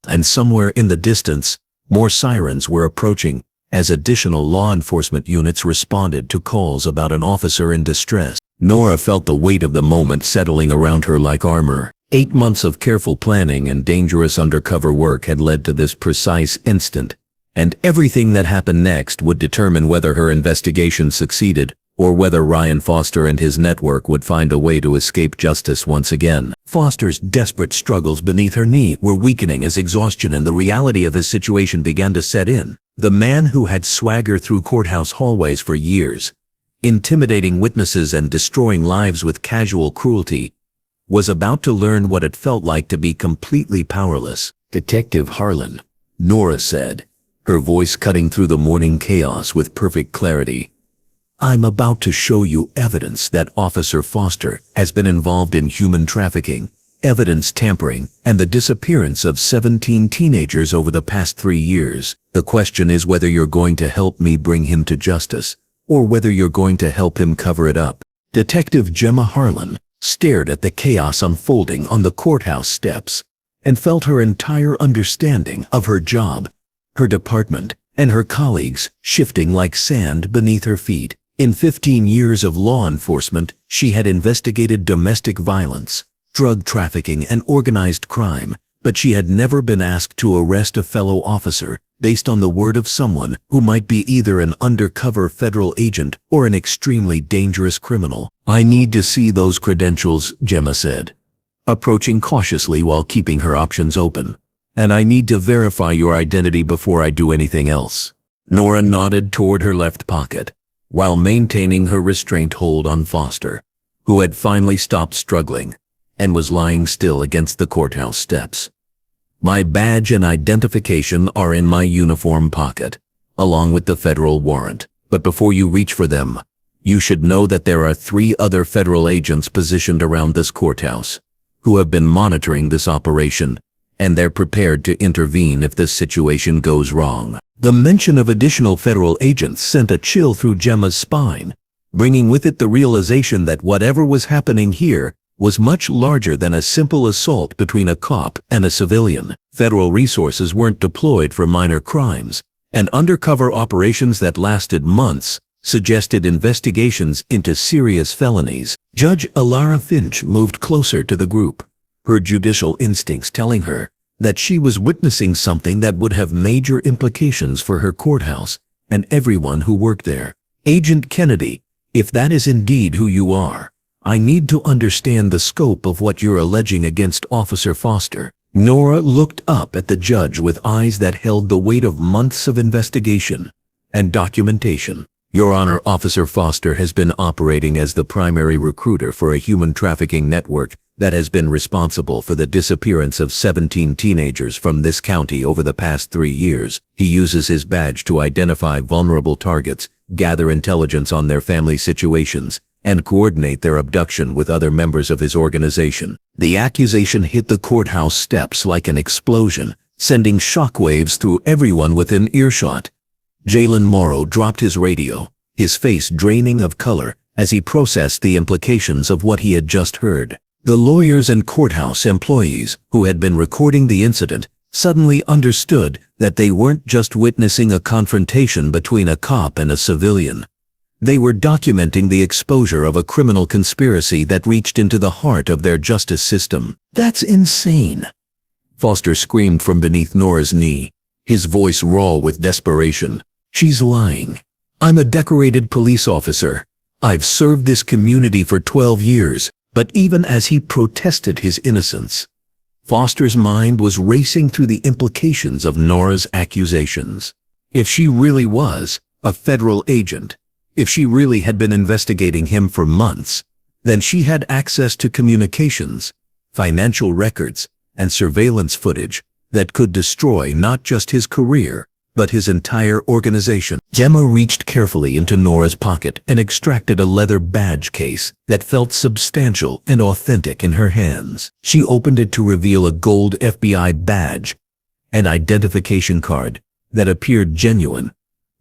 And somewhere in the distance, more sirens were approaching as additional law enforcement units responded to calls about an officer in distress. Nora felt the weight of the moment settling around her like armor. 8 months of careful planning and dangerous undercover work had led to this precise instant, and everything that happened next would determine whether her investigation succeeded or whether Ryan Foster and his network would find a way to escape justice once again. Foster's desperate struggles beneath her knee were weakening as exhaustion and the reality of his situation began to set in. The man who had swaggered through courthouse hallways for years, intimidating witnesses and destroying lives with casual cruelty, was about to learn what it felt like to be completely powerless. "Detective Harlan," Nora said, her voice cutting through the morning chaos with perfect clarity. "I'm about to show you evidence that Officer Foster has been involved in human trafficking, evidence tampering, and the disappearance of 17 teenagers over the past 3 years. The question is whether you're going to help me bring him to justice, or whether you're going to help him cover it up." Detective Gemma Harlan stared at the chaos unfolding on the courthouse steps and felt her entire understanding of her job, her department, and her colleagues shifting like sand beneath her feet. In 15 years of law enforcement, she had investigated domestic violence, drug trafficking, and organized crime, but she had never been asked to arrest a fellow officer based on the word of someone who might be either an undercover federal agent or an extremely dangerous criminal. "I need to see those credentials," Gemma said, approaching cautiously while keeping her options open. "And I need to verify your identity before I do anything else." Nora nodded toward her left pocket, while maintaining her restraint hold on Foster, who had finally stopped struggling and was lying still against the courthouse steps. "My badge and identification are in my uniform pocket, along with the federal warrant. But before you reach for them, you should know that there are 3 other federal agents positioned around this courthouse who have been monitoring this operation, and they're prepared to intervene if this situation goes wrong." The mention of additional federal agents sent a chill through Gemma's spine, bringing with it the realization that whatever was happening here was much larger than a simple assault between a cop and a civilian. Federal resources weren't deployed for minor crimes, and undercover operations that lasted months suggested investigations into serious felonies. Judge Alara Finch moved closer to the group, her judicial instincts telling her that she was witnessing something that would have major implications for her courthouse and everyone who worked there. "Agent Kennedy, if that is indeed who you are, I need to understand the scope of what you're alleging against Officer Foster." Nora looked up at the judge with eyes that held the weight of months of investigation and documentation. "Your Honor, Officer Foster has been operating as the primary recruiter for a human trafficking network that has been responsible for the disappearance of 17 teenagers from this county over the past 3 years. He uses his badge to identify vulnerable targets, gather intelligence on their family situations, and coordinate their abduction with other members of his organization." The accusation hit the courthouse steps like an explosion, sending shockwaves through everyone within earshot. Jalen Morrow dropped his radio, his face draining of color as he processed the implications of what he had just heard. The lawyers and courthouse employees who had been recording the incident suddenly understood that they weren't just witnessing a confrontation between a cop and a civilian. They were documenting the exposure of a criminal conspiracy that reached into the heart of their justice system. "That's insane," Foster screamed from beneath Nora's knee, his voice raw with desperation. "She's lying. I'm a decorated police officer. I've served this community for 12 years. But even as he protested his innocence, Foster's mind was racing through the implications of Nora's accusations. If she really was a federal agent, if she really had been investigating him for months, then she had access to communications, financial records, and surveillance footage that could destroy not just his career, but his entire organization. Gemma reached carefully into Nora's pocket and extracted a leather badge case that felt substantial and authentic in her hands. She opened it to reveal a gold FBI badge, an identification card that appeared genuine,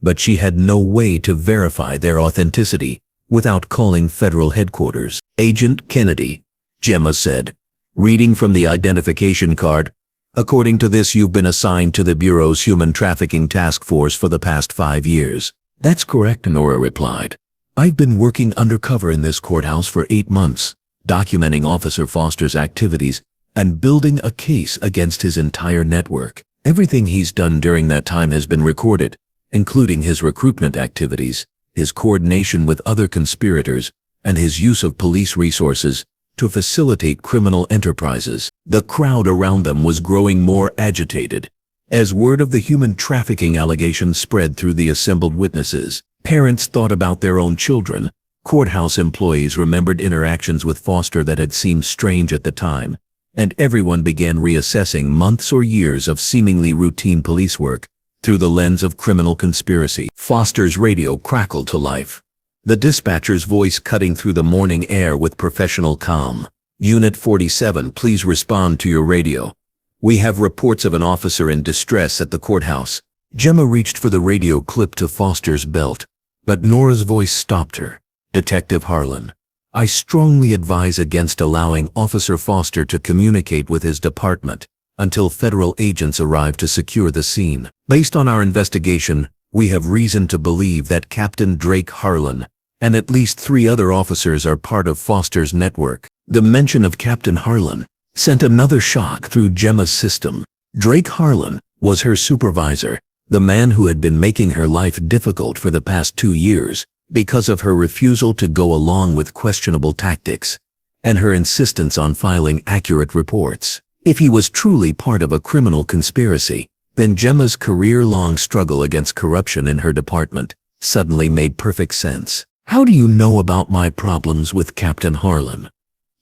but she had no way to verify their authenticity without calling federal headquarters. "Agent Kennedy," Gemma said, reading from the identification card, "according to this, you've been assigned to the Bureau's Human Trafficking Task Force for the past 5 years. "That's correct," Nora replied. "I've been working undercover in this courthouse for 8 months, documenting Officer Foster's activities and building a case against his entire network. Everything he's done during that time has been recorded, including his recruitment activities, his coordination with other conspirators, and his use of police resources to facilitate criminal enterprises. The crowd around them was growing more agitated. As word of the human trafficking allegations spread through the assembled witnesses, parents thought about their own children. Courthouse employees remembered interactions with Foster that had seemed strange at the time, and everyone began reassessing months or years of seemingly routine police work through the lens of criminal conspiracy. Foster's radio crackled to life, the dispatcher's voice cutting through the morning air with professional calm. "Unit 47, please respond to your radio. We have reports of an officer in distress at the courthouse." Gemma reached for the radio clip to Foster's belt, but Nora's voice stopped her. "Detective Harlan, I strongly advise against allowing Officer Foster to communicate with his department until federal agents arrive to secure the scene. Based on our investigation, we have reason to believe that Captain Drake Harlan and at least 3 other officers are part of Foster's network." The mention of Captain Harlan sent another shock through Gemma's system. Drake Harlan was her supervisor, the man who had been making her life difficult for the past 2 years because of her refusal to go along with questionable tactics and her insistence on filing accurate reports. If he was truly part of a criminal conspiracy, then Gemma's career-long struggle against corruption in her department suddenly made perfect sense. "How do you know about my problems with Captain Harlan?"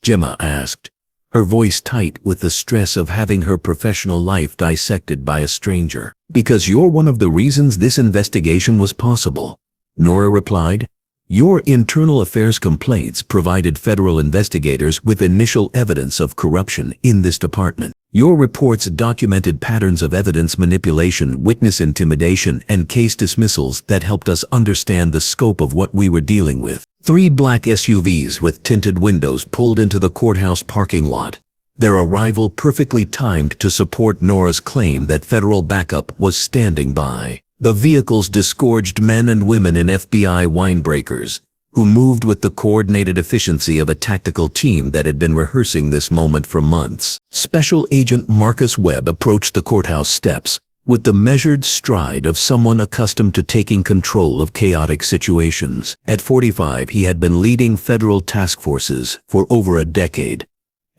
Gemma asked, her voice tight with the stress of having her professional life dissected by a stranger. "Because you're one of the reasons this investigation was possible," Nora replied. "Your internal affairs complaints provided federal investigators with initial evidence of corruption in this department. Your reports documented patterns of evidence manipulation, witness intimidation, and case dismissals that helped us understand the scope of what we were dealing with." 3 black SUVs with tinted windows pulled into the courthouse parking lot, their arrival perfectly timed to support Nora's claim that federal backup was standing by. The vehicles disgorged men and women in FBI windbreakers, who moved with the coordinated efficiency of a tactical team that had been rehearsing this moment for months. Special Agent Marcus Webb approached the courthouse steps with the measured stride of someone accustomed to taking control of chaotic situations. At 45, he had been leading federal task forces for over a decade,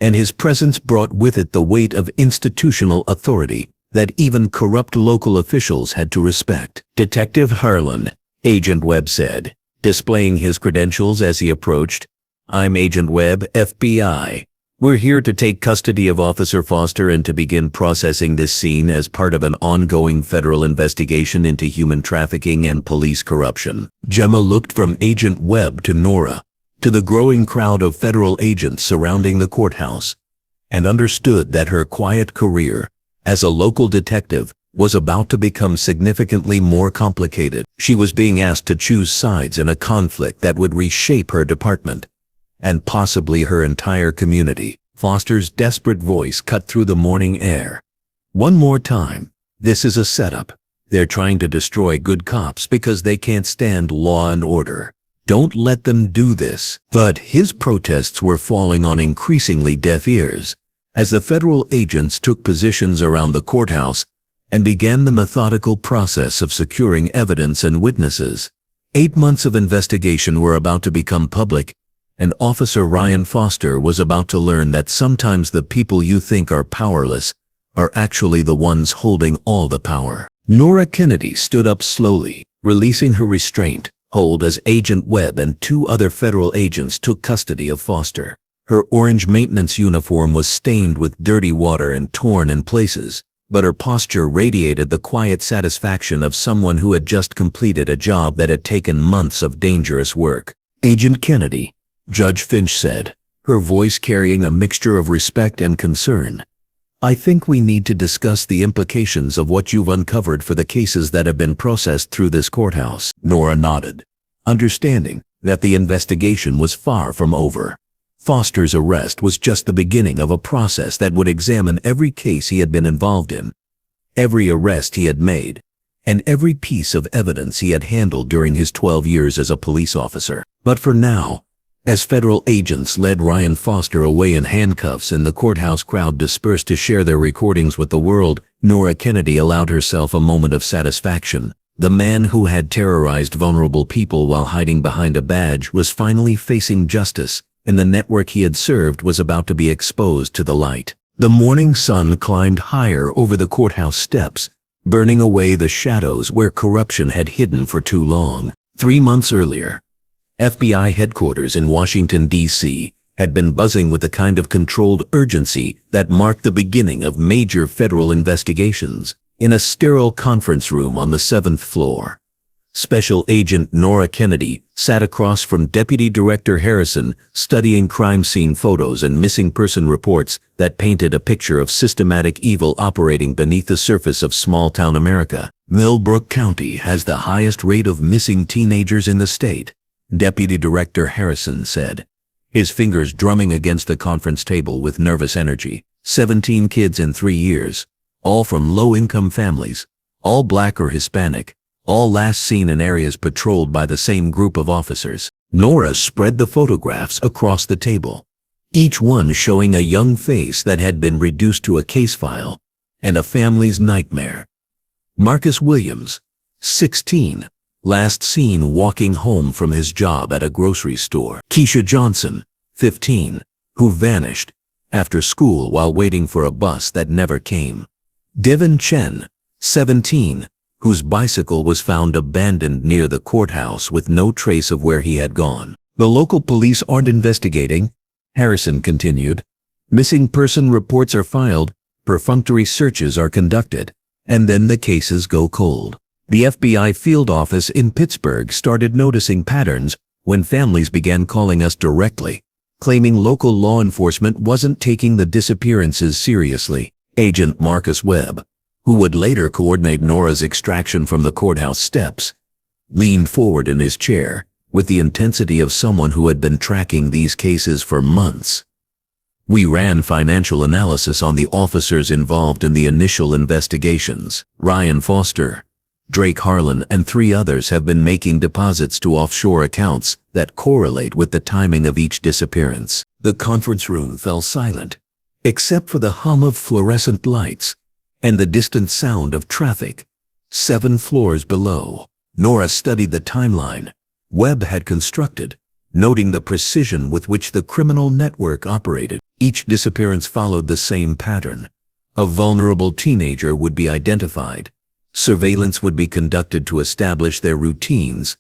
and his presence brought with it the weight of institutional authority that even corrupt local officials had to respect. "Detective Harlan," Agent Webb said, displaying his credentials as he approached. "I'm Agent Webb, FBI. We're here to take custody of Officer Foster and to begin processing this scene as part of an ongoing federal investigation into human trafficking and police corruption." Gemma looked from Agent Webb to Nora, to the growing crowd of federal agents surrounding the courthouse, and understood that her quiet career as a local detective was about to become significantly more complicated. She was being asked to choose sides in a conflict that would reshape her department, and possibly her entire community. Foster's desperate voice cut through the morning air. "One more time, this is a setup. They're trying to destroy good cops because they can't stand law and order. Don't let them do this." But his protests were falling on increasingly deaf ears as the federal agents took positions around the courthouse and began the methodical process of securing evidence and witnesses. 8 months of investigation were about to become public, and Officer Ryan Foster was about to learn that sometimes the people you think are powerless are actually the ones holding all the power. Nora Kennedy stood up slowly, releasing her restraint hold as Agent Webb and 2 other federal agents took custody of Foster. Her orange maintenance uniform was stained with dirty water and torn in places, but her posture radiated the quiet satisfaction of someone who had just completed a job that had taken months of dangerous work. "Agent Kennedy," Judge Finch said, her voice carrying a mixture of respect and concern, "I think we need to discuss the implications of what you've uncovered for the cases that have been processed through this courthouse." Nora nodded, understanding that the investigation was far from over. Foster's arrest was just the beginning of a process that would examine every case he had been involved in, every arrest he had made, and every piece of evidence he had handled during his 12 years as a police officer. But for now, as federal agents led Ryan Foster away in handcuffs and the courthouse crowd dispersed to share their recordings with the world, Nora Kennedy allowed herself a moment of satisfaction. The man who had terrorized vulnerable people while hiding behind a badge was finally facing justice, and the network he had served was about to be exposed to the light. The morning sun climbed higher over the courthouse steps, burning away the shadows where corruption had hidden for too long. 3 months earlier, FBI headquarters in Washington, D.C. had been buzzing with the kind of controlled urgency that marked the beginning of major federal investigations. In a sterile conference room on the 7th floor, Special Agent Nora Kennedy sat across from Deputy Director Harrison, studying crime scene photos and missing person reports that painted a picture of systematic evil operating beneath the surface of small-town America. Millbrook County has the highest rate of missing teenagers in the state, Deputy Director Harrison said, his fingers drumming against the conference table with nervous energy. 17 kids in 3 years, all from low-income families, all black or Hispanic, all last seen in areas patrolled by the same group of officers. Nora spread the photographs across the table, each one showing a young face that had been reduced to a case file and a family's nightmare. Marcus Williams, 16, last seen walking home from his job at a grocery store. Keisha Johnson, 15, who vanished after school while waiting for a bus that never came. Devin Chen, 17, whose bicycle was found abandoned near the courthouse with no trace of where he had gone. The local police aren't investigating, Harrison continued. Missing person reports are filed, perfunctory searches are conducted, and then the cases go cold. The FBI field office in Pittsburgh started noticing patterns when families began calling us directly, claiming local law enforcement wasn't taking the disappearances seriously. Agent Marcus Webb, who would later coordinate Nora's extraction from the courthouse steps, leaned forward in his chair with the intensity of someone who had been tracking these cases for months. We ran financial analysis on the officers involved in the initial investigations. Ryan Foster, Drake Harlan, and 3 others have been making deposits to offshore accounts that correlate with the timing of each disappearance. The conference room fell silent, except for the hum of fluorescent lights and the distant sound of traffic 7 floors below. Nora studied the timeline Webb had constructed, noting the precision with which the criminal network operated. Each disappearance followed the same pattern. A vulnerable teenager would be identified, surveillance would be conducted to establish their routines,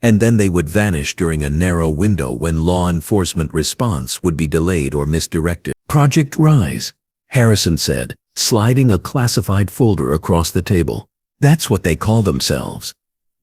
and then they would vanish during a narrow window when law enforcement response would be delayed or misdirected. Project Rise, Harrison said, sliding a classified folder across the table. That's what they call themselves.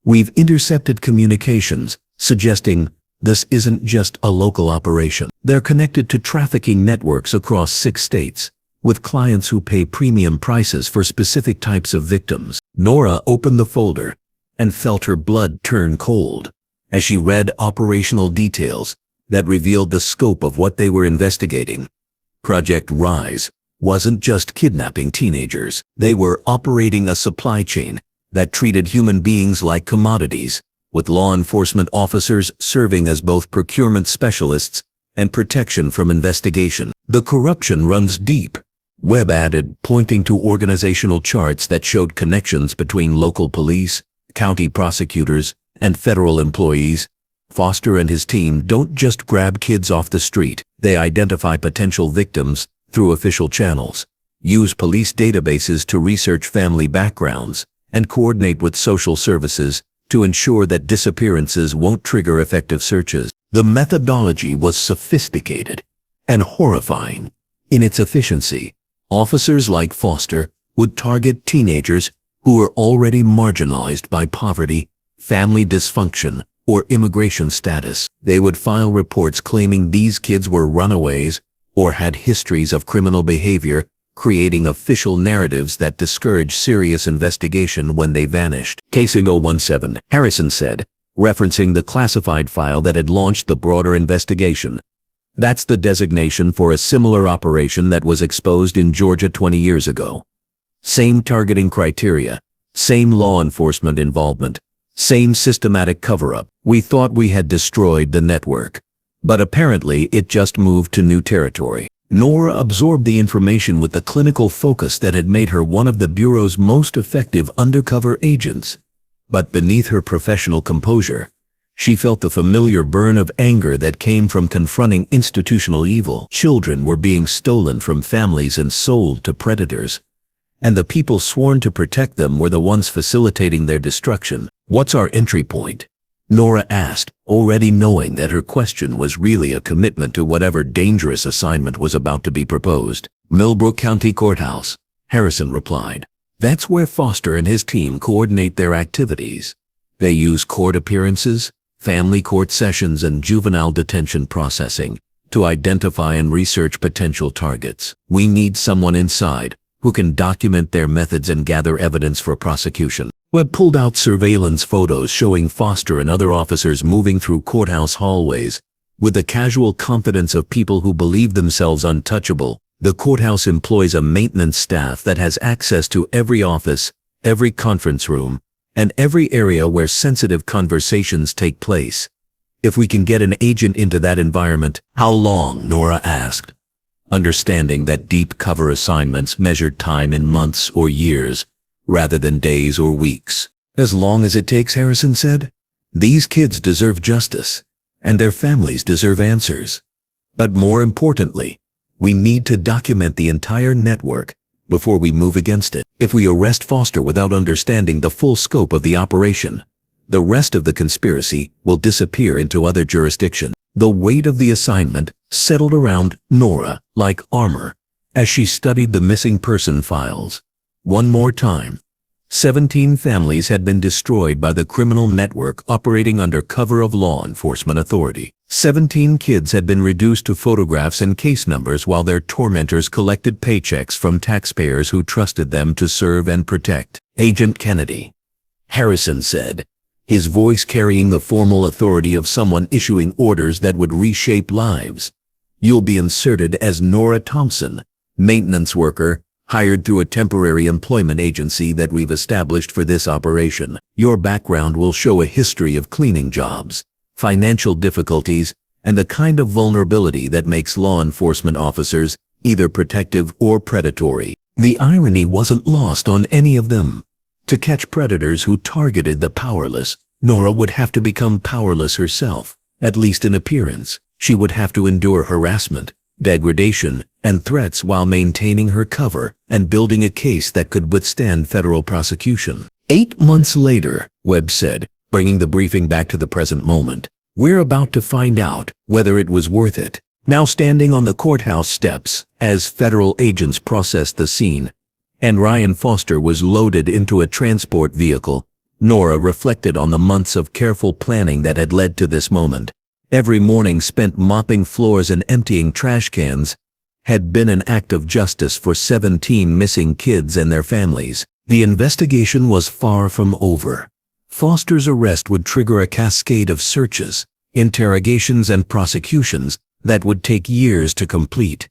We've intercepted communications, suggesting this isn't just a local operation. They're connected to trafficking networks across 6 states, with clients who pay premium prices for specific types of victims. Nora opened the folder and felt her blood turn cold as she read operational details that revealed the scope of what they were investigating. Project Rise wasn't just kidnapping teenagers. They were operating a supply chain that treated human beings like commodities, with law enforcement officers serving as both procurement specialists and protection from investigation. The corruption runs deep, Webb added, pointing to organizational charts that showed connections between local police, county prosecutors, and federal employees. Foster and his team don't just grab kids off the street. They identify potential victims through official channels, use police databases to research family backgrounds, and coordinate with social services to ensure that disappearances won't trigger effective searches. The methodology was sophisticated and horrifying in its efficiency. Officers like Foster would target teenagers who were already marginalized by poverty, family dysfunction, or immigration status. They would file reports claiming these kids were runaways or had histories of criminal behavior, creating official narratives that discouraged serious investigation when they vanished. Casing 017, Harrison said, referencing the classified file that had launched the broader investigation. That's the designation for a similar operation that was exposed in Georgia 20 years ago. Same targeting criteria, same law enforcement involvement, same systematic cover-up. We thought we had destroyed the network, but apparently it just moved to new territory. Nora absorbed the information with the clinical focus that had made her one of the Bureau's most effective undercover agents. But beneath her professional composure, she felt the familiar burn of anger that came from confronting institutional evil. Children were being stolen from families and sold to predators, and the people sworn to protect them were the ones facilitating their destruction. "What's our entry point?" Nora asked, already knowing that her question was really a commitment to whatever dangerous assignment was about to be proposed. "Millbrook County Courthouse," Harrison replied. "That's where Foster and his team coordinate their activities. They use court appearances, family court sessions, and juvenile detention processing to identify and research potential targets. We need someone inside who can document their methods and gather evidence for prosecution." Webb pulled out surveillance photos showing Foster and other officers moving through courthouse hallways with the casual confidence of people who believe themselves untouchable. The courthouse employs a maintenance staff that has access to every office, every conference room, and every area where sensitive conversations take place. "If we can get an agent into that environment." "How long?" Nora asked, understanding that deep cover assignments measured time in months or years, rather than days or weeks. "As long as it takes," Harrison said. "These kids deserve justice, and their families deserve answers. But more importantly, we need to document the entire network before we move against it. If we arrest Foster without understanding the full scope of the operation, the rest of the conspiracy will disappear into other jurisdictions." The weight of the assignment settled around Nora like armor as she studied the missing person files. One more time, 17 families had been destroyed by the criminal network operating under cover of law enforcement authority. 17 kids had been reduced to photographs and case numbers while their tormentors collected paychecks from taxpayers who trusted them to serve and protect. "Agent Kennedy," Harrison said, his voice carrying the formal authority of someone issuing orders that would reshape lives. "You'll be inserted as Nora Thompson, maintenance worker, hired through a temporary employment agency that we've established for this operation. Your background will show a history of cleaning jobs, financial difficulties, and the kind of vulnerability that makes law enforcement officers either protective or predatory." The irony wasn't lost on any of them. To catch predators who targeted the powerless, Nora would have to become powerless herself, at least in appearance. She would have to endure harassment, degradation, and threats while maintaining her cover and building a case that could withstand federal prosecution. 8 months later, Webb said, bringing the briefing back to the present moment, "We're about to find out whether it was worth it." Now standing on the courthouse steps, as federal agents processed the scene, and Ryan Foster was loaded into a transport vehicle, Nora reflected on the months of careful planning that had led to this moment. Every morning spent mopping floors and emptying trash cans had been an act of justice for 17 missing kids and their families. The investigation was far from over. Foster's arrest would trigger a cascade of searches, interrogations, and prosecutions that would take years to complete.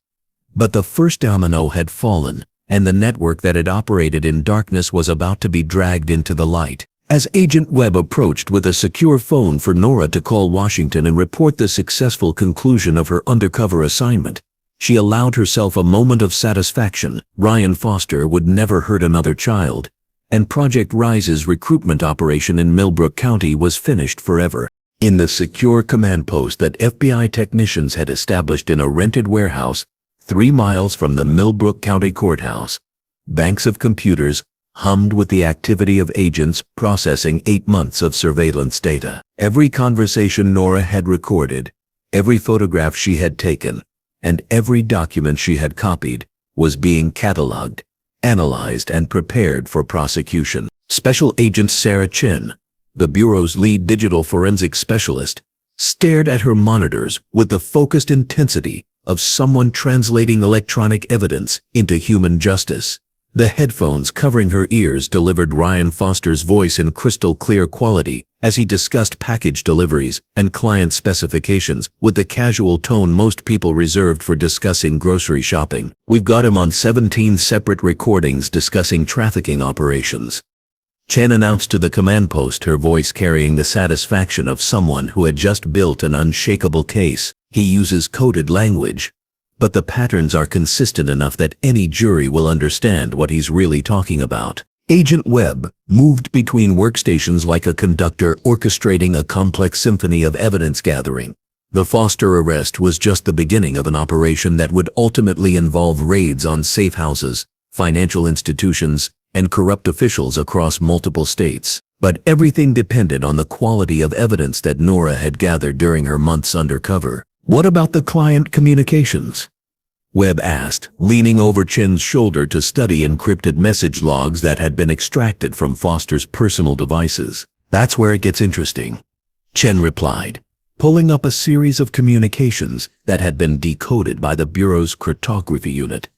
But the first domino had fallen, and the network that had operated in darkness was about to be dragged into the light. As Agent Webb approached with a secure phone for Nora to call Washington and report the successful conclusion of her undercover assignment, she allowed herself a moment of satisfaction. Ryan Foster would never hurt another child, and Project Rise's recruitment operation in Millbrook County was finished forever. In the secure command post that FBI technicians had established in a rented warehouse 3 miles from the Millbrook County Courthouse, banks of computers hummed with the activity of agents processing 8 months of surveillance data. Every conversation Nora had recorded, every photograph she had taken, and every document she had copied was being cataloged, analyzed, and prepared for prosecution. Special Agent Sarah Chin, the Bureau's lead digital forensic specialist, stared at her monitors with the focused intensity of someone translating electronic evidence into human justice. The headphones covering her ears delivered Ryan Foster's voice in crystal clear quality as he discussed package deliveries and client specifications with the casual tone most people reserved for discussing grocery shopping. "We've got him on 17 separate recordings discussing trafficking operations," Chen announced to the command post, her voice carrying the satisfaction of someone who had just built an unshakable case. "He uses coded language, but the patterns are consistent enough that any jury will understand what he's really talking about. Agent Webb moved between workstations like a conductor orchestrating a complex symphony of evidence gathering. The Foster arrest was just the beginning of an operation that would ultimately involve raids on safe houses, financial institutions, and corrupt officials across multiple states. But everything depended on the quality of evidence that Nora had gathered during her months undercover. "What about the client communications?" Webb asked, leaning over Chen's shoulder to study encrypted message logs that had been extracted from Foster's personal devices. "That's where it gets interesting," Chen replied, pulling up a series of communications that had been decoded by the Bureau's cryptography unit.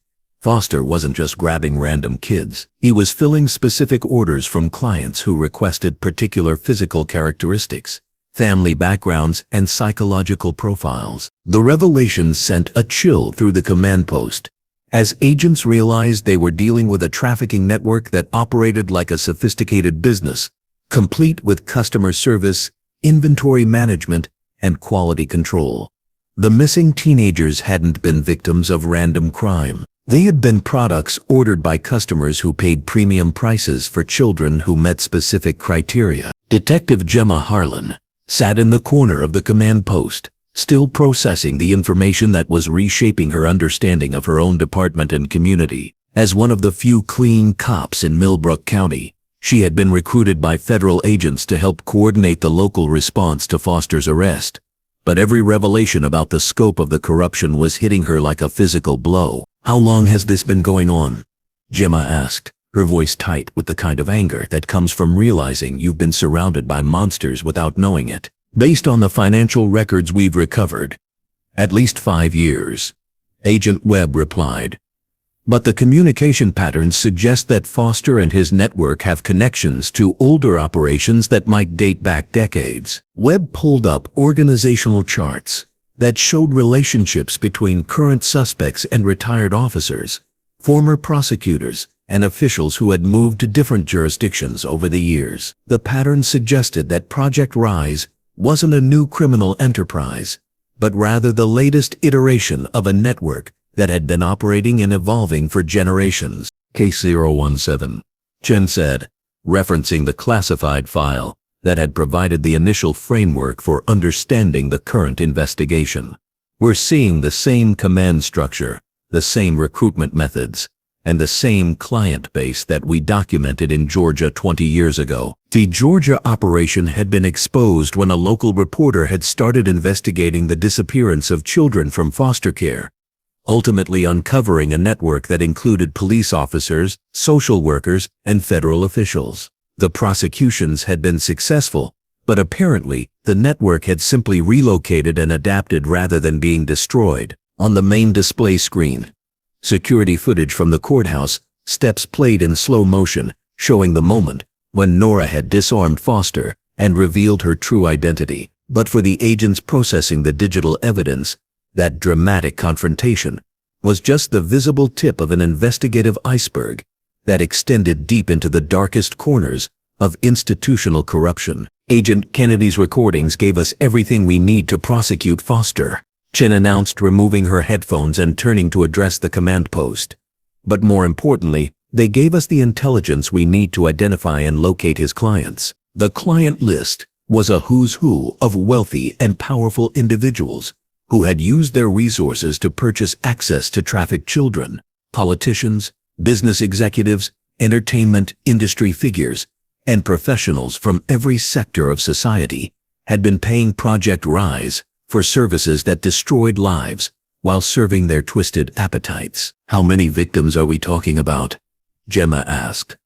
Foster wasn't just grabbing random kids. He was filling specific orders from clients who requested particular physical characteristics, family backgrounds, and psychological profiles. The revelations sent a chill through the command post, as agents realized they were dealing with a trafficking network that operated like a sophisticated business, complete with customer service, inventory management, and quality control. The missing teenagers hadn't been victims of random crime. They had been products ordered by customers who paid premium prices for children who met specific criteria. Detective Gemma Harlan sat in the corner of the command post, still processing the information that was reshaping her understanding of her own department and community. As one of the few clean cops in Millbrook County, she had been recruited by federal agents to help coordinate the local response to Foster's arrest. But every revelation about the scope of the corruption was hitting her like a physical blow. "How long has this been going on?" Gemma asked, her voice tight with the kind of anger that comes from realizing you've been surrounded by monsters without knowing it. "Based on the financial records we've recovered, at least 5 years," Agent Webb replied. "But the communication patterns suggest that Foster and his network have connections to older operations that might date back decades." Webb pulled up organizational charts that showed relationships between current suspects and retired officers, former prosecutors, and officials who had moved to different jurisdictions over the years. The pattern suggested that Project Rise wasn't a new criminal enterprise, but rather the latest iteration of a network that had been operating and evolving for generations. "Case 017, Chen said, referencing the classified file that had provided the initial framework for understanding the current investigation. "We're seeing the same command structure, the same recruitment methods, and the same client base that we documented in Georgia 20 years ago." The Georgia operation had been exposed when a local reporter had started investigating the disappearance of children from foster care, ultimately uncovering a network that included police officers, social workers, and federal officials. The prosecutions had been successful, but apparently the network had simply relocated and adapted rather than being destroyed. On the main display screen, security footage from the courthouse, steps played in slow motion, showing the moment when Nora had disarmed Foster and revealed her true identity. But for the agents processing the digital evidence, that dramatic confrontation was just the visible tip of an investigative iceberg that extended deep into the darkest corners of institutional corruption. "Agent Kennedy's recordings gave us everything we need to prosecute Foster," Chen announced, removing her headphones and turning to address the command post. "But more importantly, they gave us the intelligence we need to identify and locate his clients." The client list was a who's who of wealthy and powerful individuals who had used their resources to purchase access to trafficked children. Politicians, business executives, entertainment industry figures, and professionals from every sector of society had been paying Project Rise for services that destroyed lives while serving their twisted appetites. "How many victims are we talking about?" Gemma asked,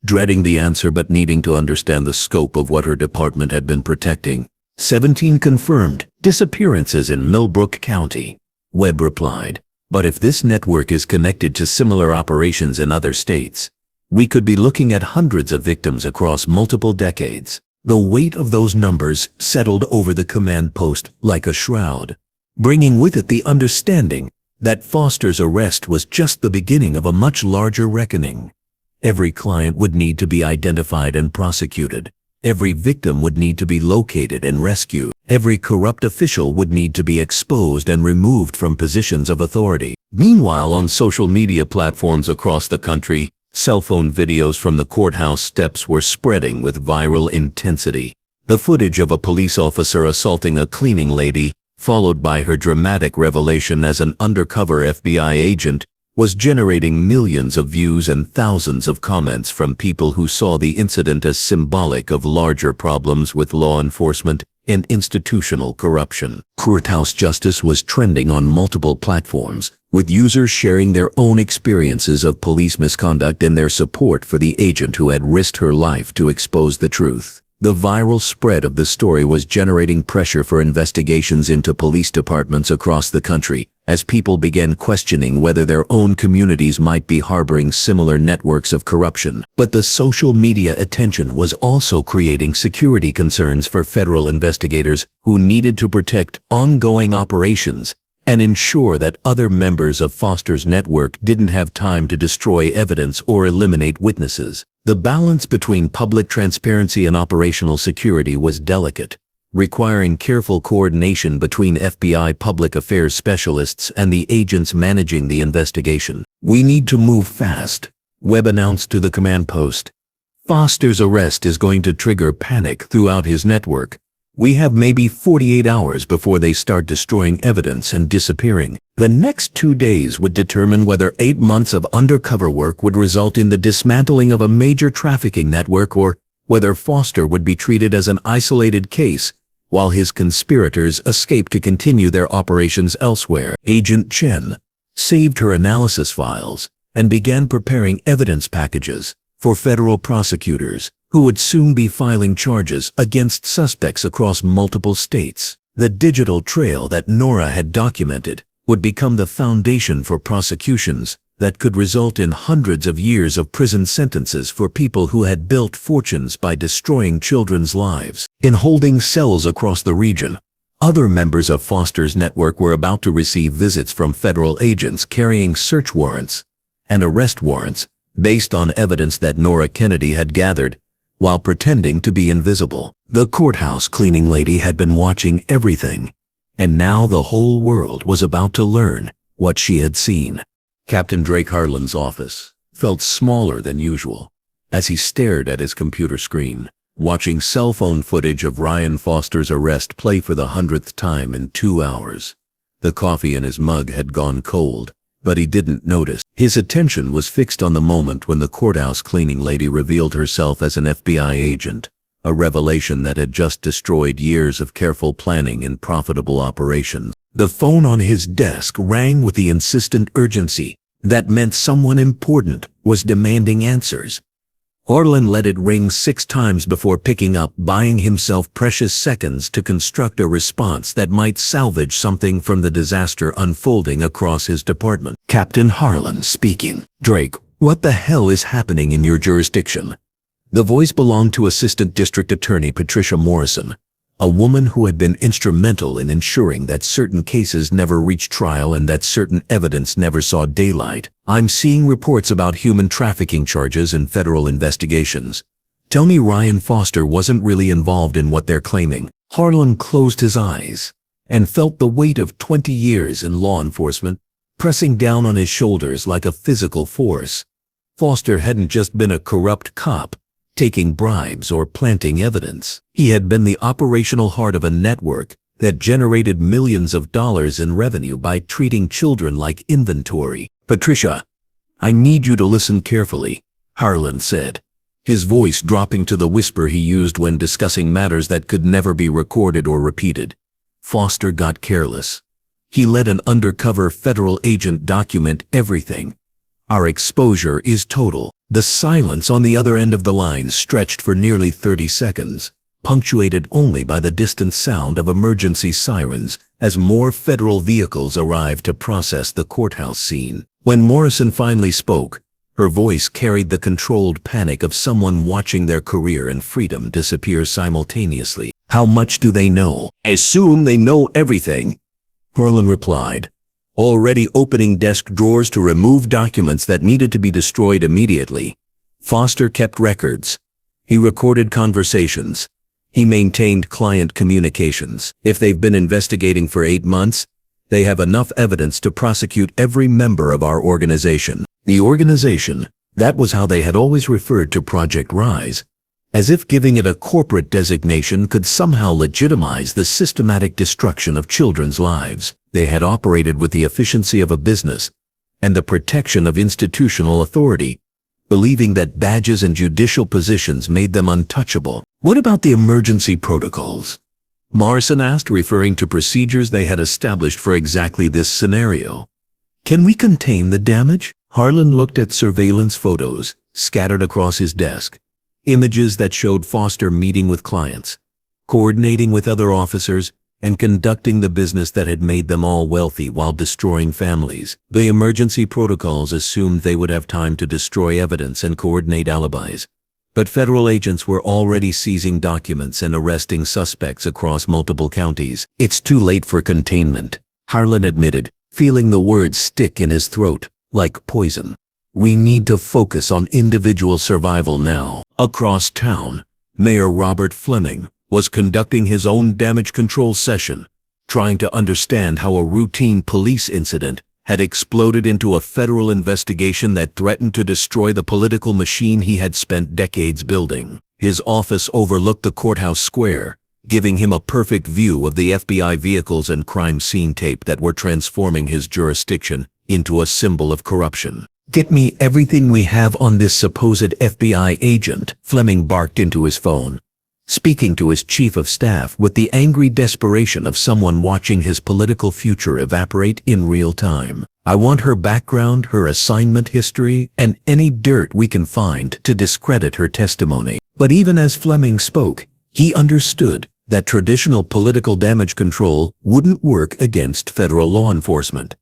dreading the answer but needing to understand the scope of what her department had been protecting. 17 confirmed disappearances in Millbrook County, Webb replied. "But if this network is connected to similar operations in other states, we could be looking at hundreds of victims across multiple decades." The weight of those numbers settled over the command post like a shroud, bringing with it the understanding that Foster's arrest was just the beginning of a much larger reckoning. Every client would need to be identified and prosecuted. Every victim would need to be located and rescued. Every corrupt official would need to be exposed and removed from positions of authority. Meanwhile, on social media platforms across the country, Cell phone videos from the courthouse steps were spreading with viral intensity. The footage of a police officer assaulting a cleaning lady, followed by her dramatic revelation as an undercover FBI agent, was generating millions of views and thousands of comments from people who saw the incident as symbolic of larger problems with law enforcement and institutional corruption. Courthouse justice was trending on multiple platforms, with users sharing their own experiences of police misconduct and their support for the agent who had risked her life to expose the truth. The viral spread of the story was generating pressure for investigations into police departments across the country, as people began questioning whether their own communities might be harboring similar networks of corruption. But the social media attention was also creating security concerns for federal investigators who needed to protect ongoing operations and ensure that other members of Foster's network didn't have time to destroy evidence or eliminate witnesses. The balance between public transparency and operational security was delicate, requiring careful coordination between FBI public affairs specialists and the agents managing the investigation. "We need to move fast," Webb announced to the command post. "Foster's arrest is going to trigger panic throughout his network. We have maybe 48 hours before they start destroying evidence and disappearing. The next 2 days would determine whether 8 months of undercover work would result in the dismantling of a major trafficking network or whether Foster would be treated as an isolated case while his conspirators escape to continue their operations elsewhere." Agent Chen saved her analysis files and began preparing evidence packages for federal prosecutors who would soon be filing charges against suspects across multiple states. The digital trail that Nora had documented would become the foundation for prosecutions that could result in hundreds of years of prison sentences for people who had built fortunes by destroying children's lives. In holding cells across the region, other members of Foster's network were about to receive visits from federal agents carrying search warrants and arrest warrants based on evidence that Nora Kennedy had gathered while pretending to be invisible. The courthouse cleaning lady had been watching everything, and now the whole world was about to learn what she had seen. Captain Drake Harlan's office felt smaller than usual as he stared at his computer screen, watching cell phone footage of Ryan Foster's arrest play for the 100th time in 2 hours. The coffee in his mug had gone cold, but he didn't notice. His attention was fixed on the moment when the courthouse cleaning lady revealed herself as an FBI agent, a revelation that had just destroyed years of careful planning and profitable operations. The phone on his desk rang with the insistent urgency that meant someone important was demanding answers. Harlan let it ring 6 times before picking up, buying himself precious seconds to construct a response that might salvage something from the disaster unfolding across his department. "Captain Harlan speaking. Drake, what the hell is happening in your jurisdiction?" The voice belonged to Assistant District Attorney Patricia Morrison, a woman who had been instrumental in ensuring that certain cases never reached trial and that certain evidence never saw daylight. "I'm seeing reports about human trafficking charges in federal investigations. Tell me Ryan Foster wasn't really involved in what they're claiming." Harlan closed his eyes and felt the weight of 20 years in law enforcement pressing down on his shoulders like a physical force. Foster hadn't just been a corrupt cop, taking bribes or planting evidence. He had been the operational heart of a network that generated millions of dollars in revenue by treating children like inventory. "Patricia, I need you to listen carefully," Harlan said, his voice dropping to the whisper he used when discussing matters that could never be recorded or repeated. "Foster got careless. He let an undercover federal agent document everything. Our exposure is total." The silence on the other end of the line stretched for nearly 30 seconds, punctuated only by the distant sound of emergency sirens as more federal vehicles arrived to process the courthouse scene. When Morrison finally spoke, her voice carried the controlled panic of someone watching their career and freedom disappear simultaneously. "How much do they know?" "Assume they know everything," Harlan replied, already opening desk drawers to remove documents that needed to be destroyed immediately. Foster kept records. He recorded conversations. He maintained client communications. If they've been investigating for 8 months, they have enough evidence to prosecute every member of our organization. The organization That was how they had always referred to Project Rise, as if giving it a corporate designation could somehow legitimize the systematic destruction of children's lives. They had operated with the efficiency of a business and the protection of institutional authority, believing that badges and judicial positions made them untouchable. What about the emergency protocols? Morrison asked, referring to procedures they had established for exactly this scenario. Can we contain the damage? Harlan looked at surveillance photos scattered across his desk. Images that showed Foster meeting with clients, coordinating with other officers, and conducting the business that had made them all wealthy while destroying families. The emergency protocols assumed they would have time to destroy evidence and coordinate alibis. But federal agents were already seizing documents and arresting suspects across multiple counties. It's too late for containment, Harlan admitted, feeling the words stick in his throat like poison. We need to focus on individual survival now. Across town, Mayor Robert Fleming was conducting his own damage control session, trying to understand how a routine police incident had exploded into a federal investigation that threatened to destroy the political machine he had spent decades building. His office overlooked the courthouse square, giving him a perfect view of the FBI vehicles and crime scene tape that were transforming his jurisdiction into a symbol of corruption. Get me everything we have on this supposed FBI agent, Fleming barked into his phone, speaking to his chief of staff with the angry desperation of someone watching his political future evaporate in real time. I want her background, her assignment history, and any dirt we can find to discredit her testimony. But even as Fleming spoke, he understood that traditional political damage control wouldn't work against federal law enforcement.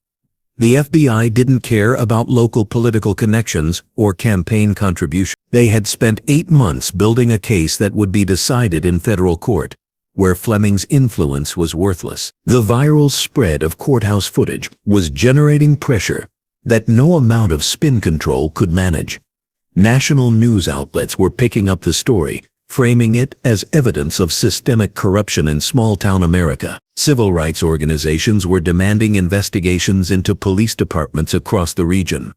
The FBI didn't care about local political connections or campaign contributions. They had spent 8 months building a case that would be decided in federal court, where Fleming's influence was worthless. The viral spread of courthouse footage was generating pressure that no amount of spin control could manage. National news outlets were picking up the story, framing it as evidence of systemic corruption in small-town America. Civil rights organizations were demanding investigations into police departments across the region,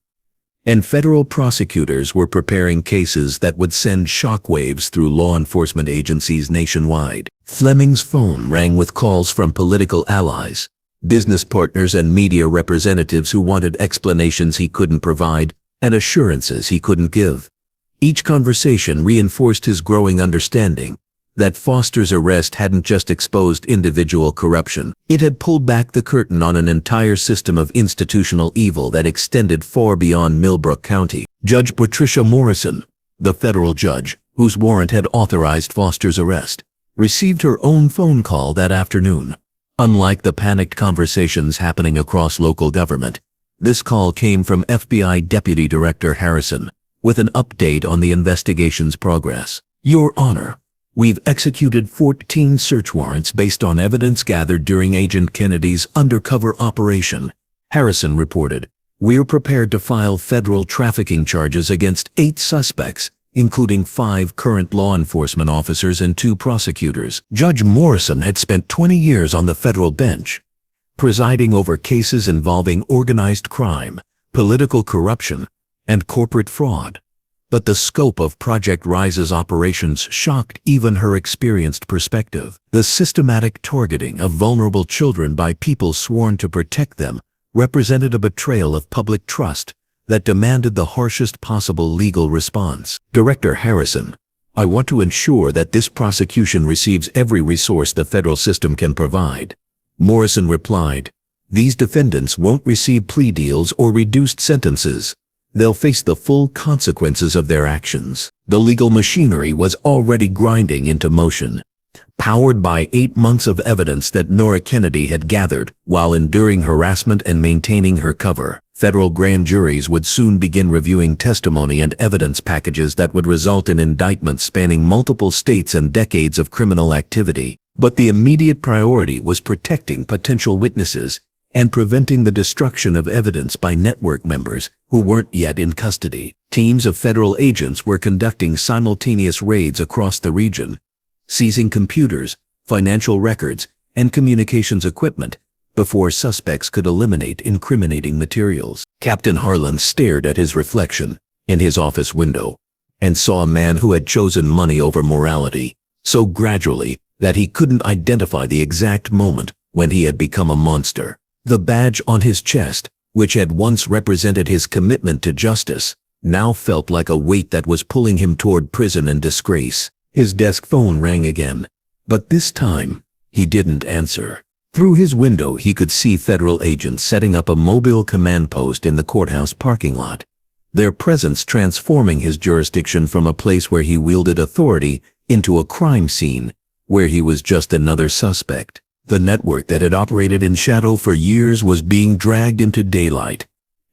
and federal prosecutors were preparing cases that would send shockwaves through law enforcement agencies nationwide. Fleming's phone rang with calls from political allies, business partners and media representatives who wanted explanations he couldn't provide and assurances he couldn't give. Each conversation reinforced his growing understanding that Foster's arrest hadn't just exposed individual corruption. It had pulled back the curtain on an entire system of institutional evil that extended far beyond Millbrook County. Judge Patricia Morrison, the federal judge whose warrant had authorized Foster's arrest, received her own phone call that afternoon. Unlike the panicked conversations happening across local government, this call came from FBI Deputy Director Harrison, with an update on the investigation's progress. Your Honor, we've executed 14 search warrants based on evidence gathered during Agent Kennedy's undercover operation, Harrison reported. We're prepared to file federal trafficking charges against 8 suspects, including 5 current law enforcement officers and 2 prosecutors. Judge Morrison had spent 20 years on the federal bench, presiding over cases involving organized crime, political corruption, and corporate fraud. But the scope of Project Rise's operations shocked even her experienced perspective. The systematic targeting of vulnerable children by people sworn to protect them represented a betrayal of public trust that demanded the harshest possible legal response. Director Harrison, I want to ensure that this prosecution receives every resource the federal system can provide. Morrison replied, these defendants won't receive plea deals or reduced sentences. They'll face the full consequences of their actions. The legal machinery was already grinding into motion, powered by 8 months of evidence that Nora Kennedy had gathered while enduring harassment and maintaining her cover. Federal grand juries would soon begin reviewing testimony and evidence packages that would result in indictments spanning multiple states and decades of criminal activity. But the immediate priority was protecting potential witnesses and preventing the destruction of evidence by network members who weren't yet in custody. Teams of federal agents were conducting simultaneous raids across the region, seizing computers, financial records, and communications equipment before suspects could eliminate incriminating materials. Captain Harlan stared at his reflection, in his office window and saw a man who had chosen money over morality so gradually that he couldn't identify the exact moment when he had become a monster. The badge on his chest, which had once represented his commitment to justice, now felt like a weight that was pulling him toward prison and disgrace. His desk phone rang again, but this time he didn't answer. Through his window he could see federal agents setting up a mobile command post in the courthouse parking lot, their presence transforming his jurisdiction from a place where he wielded authority into a crime scene where he was just another suspect. The network that had operated in shadow for years was being dragged into daylight,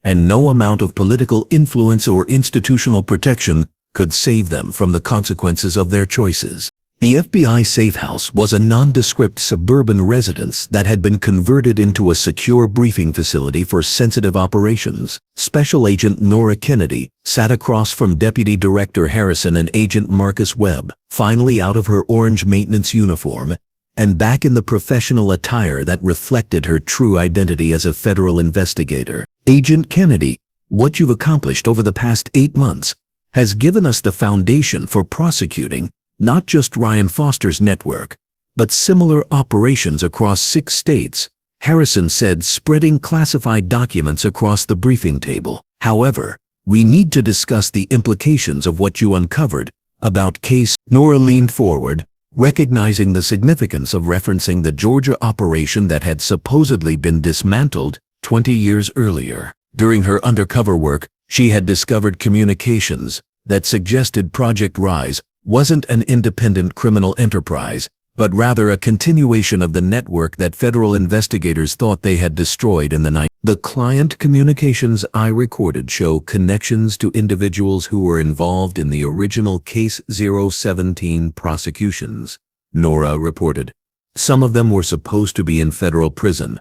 and no amount of political influence or institutional protection could save them from the consequences of their choices. The FBI safe house was a nondescript suburban residence that had been converted into a secure briefing facility for sensitive operations. Special Agent Nora Kennedy sat across from Deputy Director Harrison and Agent Marcus Webb, finally out of her orange maintenance uniform and back in the professional attire that reflected her true identity as a federal investigator. Agent Kennedy, what you've accomplished over the past 8 months has given us the foundation for prosecuting not just Ryan Foster's network, but similar operations across 6 states, Harrison said, spreading classified documents across the briefing table. However, we need to discuss the implications of what you uncovered about case. Nora leaned forward, recognizing the significance of referencing the Georgia operation that had supposedly been dismantled 20 years earlier. During her undercover work, she had discovered communications that suggested Project Rise wasn't an independent criminal enterprise, but rather a continuation of the network that federal investigators thought they had destroyed in the night. The client communications I recorded show connections to individuals who were involved in the original Case 017 prosecutions, Nora reported. Some of them were supposed to be in federal prison.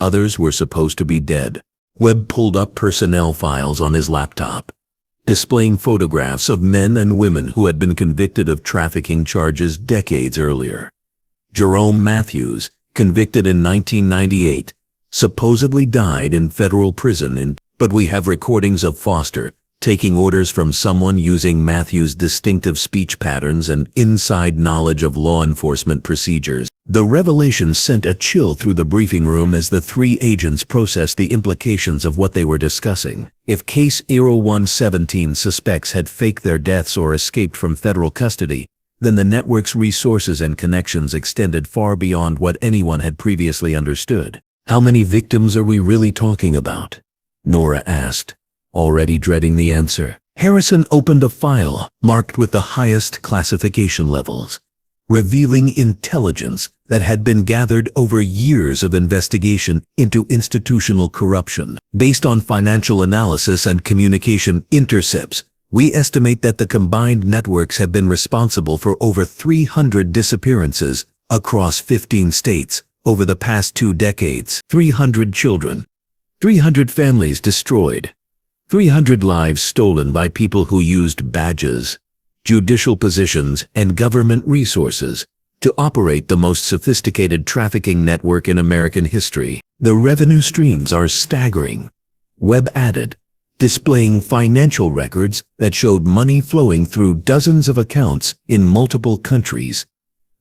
Others were supposed to be dead. Webb pulled up personnel files on his laptop, displaying photographs of men and women who had been convicted of trafficking charges decades earlier. Jerome Matthews, convicted in 1998, supposedly died in federal prison but we have recordings of Foster taking orders from someone using Matthews' distinctive speech patterns and inside knowledge of law enforcement procedures. The revelation sent a chill through the briefing room as the 3 agents processed the implications of what they were discussing. If Case 0117 suspects had faked their deaths or escaped from federal custody, then the network's resources and connections extended far beyond what anyone had previously understood. How many victims are we really talking about? Nora asked, already dreading the answer. Harrison opened a file marked with the highest classification levels, revealing intelligence that had been gathered over years of investigation into institutional corruption. Based on financial analysis and communication intercepts, we estimate that the combined networks have been responsible for over 300 disappearances across 15 states over the past 2 decades. 300 children, 300 families destroyed, 300 lives stolen by people who used badges, judicial positions, and government resources to operate the most sophisticated trafficking network in American history. The revenue streams are staggering, Webb added, displaying financial records that showed money flowing through dozens of accounts in multiple countries.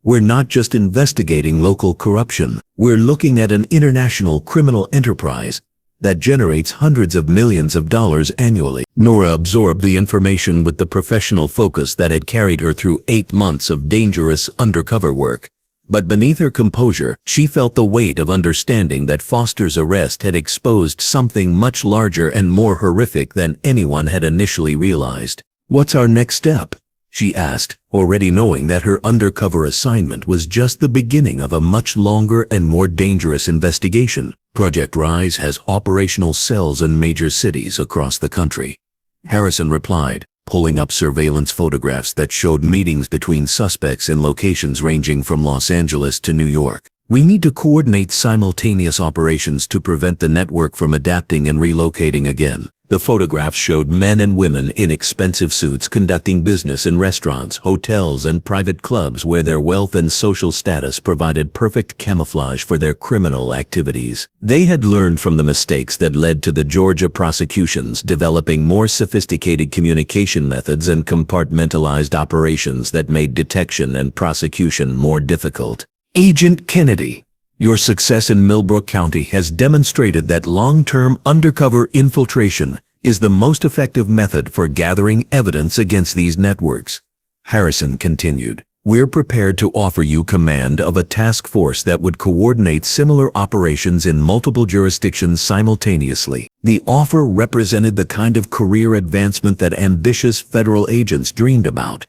We're not just investigating local corruption, we're looking at an international criminal enterprise that generates hundreds of millions of dollars annually. Nora absorbed the information with the professional focus that had carried her through 8 months of dangerous undercover work. But beneath her composure, she felt the weight of understanding that Foster's arrest had exposed something much larger and more horrific than anyone had initially realized. What's our next step? She asked, already knowing that her undercover assignment was just the beginning of a much longer and more dangerous investigation. Project Rise has operational cells in major cities across the country, Harrison replied, pulling up surveillance photographs that showed meetings between suspects in locations ranging from Los Angeles to New York. We need to coordinate simultaneous operations to prevent the network from adapting and relocating again. The photographs showed men and women in expensive suits conducting business in restaurants, hotels, and private clubs where their wealth and social status provided perfect camouflage for their criminal activities. They had learned from the mistakes that led to the Georgia prosecutions developing more sophisticated communication methods and compartmentalized operations that made detection and prosecution more difficult. Agent Kennedy, your success in Millbrook County has demonstrated that long-term undercover infiltration is the most effective method for gathering evidence against these networks. Harrison continued, we're prepared to offer you command of a task force that would coordinate similar operations in multiple jurisdictions simultaneously. The offer represented the kind of career advancement that ambitious federal agents dreamed about.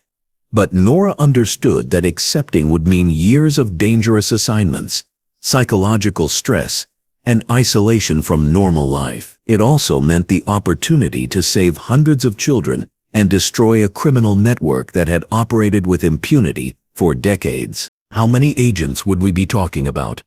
But Nora understood that accepting would mean years of dangerous assignments, psychological stress, and isolation from normal life. It also meant the opportunity to save hundreds of children and destroy a criminal network that had operated with impunity for decades. How many agents would we be talking about?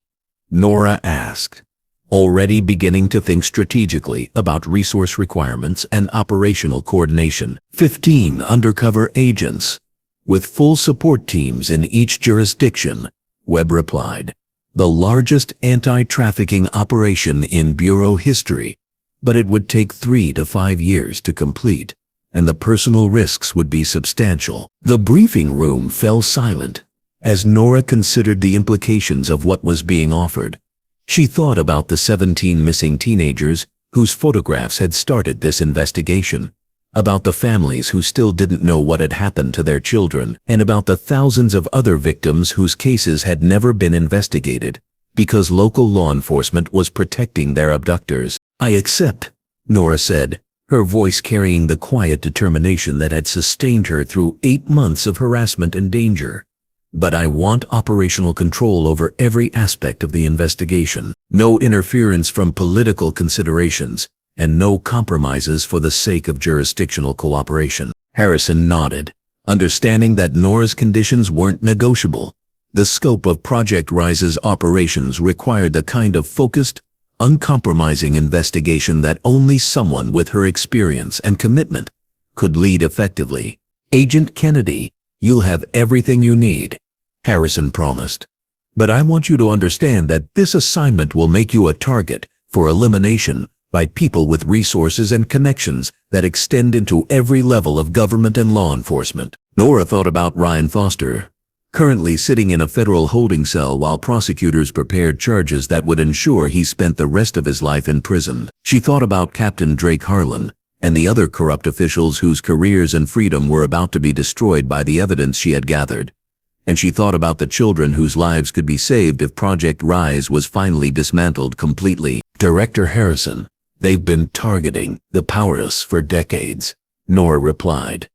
Nora asked, already beginning to think strategically about resource requirements and operational coordination. 15 undercover agents, with full support teams in each jurisdiction, Webb replied. The largest anti-trafficking operation in Bureau history, but it would take 3 to 5 years to complete, and the personal risks would be substantial. The briefing room fell silent as Nora considered the implications of what was being offered. She thought about the 17 missing teenagers whose photographs had started this investigation, about the families who still didn't know what had happened to their children, and about the thousands of other victims whose cases had never been investigated because local law enforcement was protecting their abductors. I accept, Nora said, her voice carrying the quiet determination that had sustained her through 8 months of harassment and danger. But I want operational control over every aspect of the investigation. No interference from political considerations, and no compromises for the sake of jurisdictional cooperation. Harrison nodded, understanding that Nora's conditions weren't negotiable. The scope of Project Rise's operations required the kind of focused, uncompromising investigation that only someone with her experience and commitment could lead effectively. Agent Kennedy, you'll have everything you need, Harrison promised. But I want you to understand that this assignment will make you a target for elimination by people with resources and connections that extend into every level of government and law enforcement. Nora thought about Ryan Foster, currently sitting in a federal holding cell while prosecutors prepared charges that would ensure he spent the rest of his life in prison. She thought about Captain Drake Harlan and the other corrupt officials whose careers and freedom were about to be destroyed by the evidence she had gathered. And she thought about the children whose lives could be saved if Project Rise was finally dismantled completely. Director Harrison, they've been targeting the powerless for decades, Nora replied.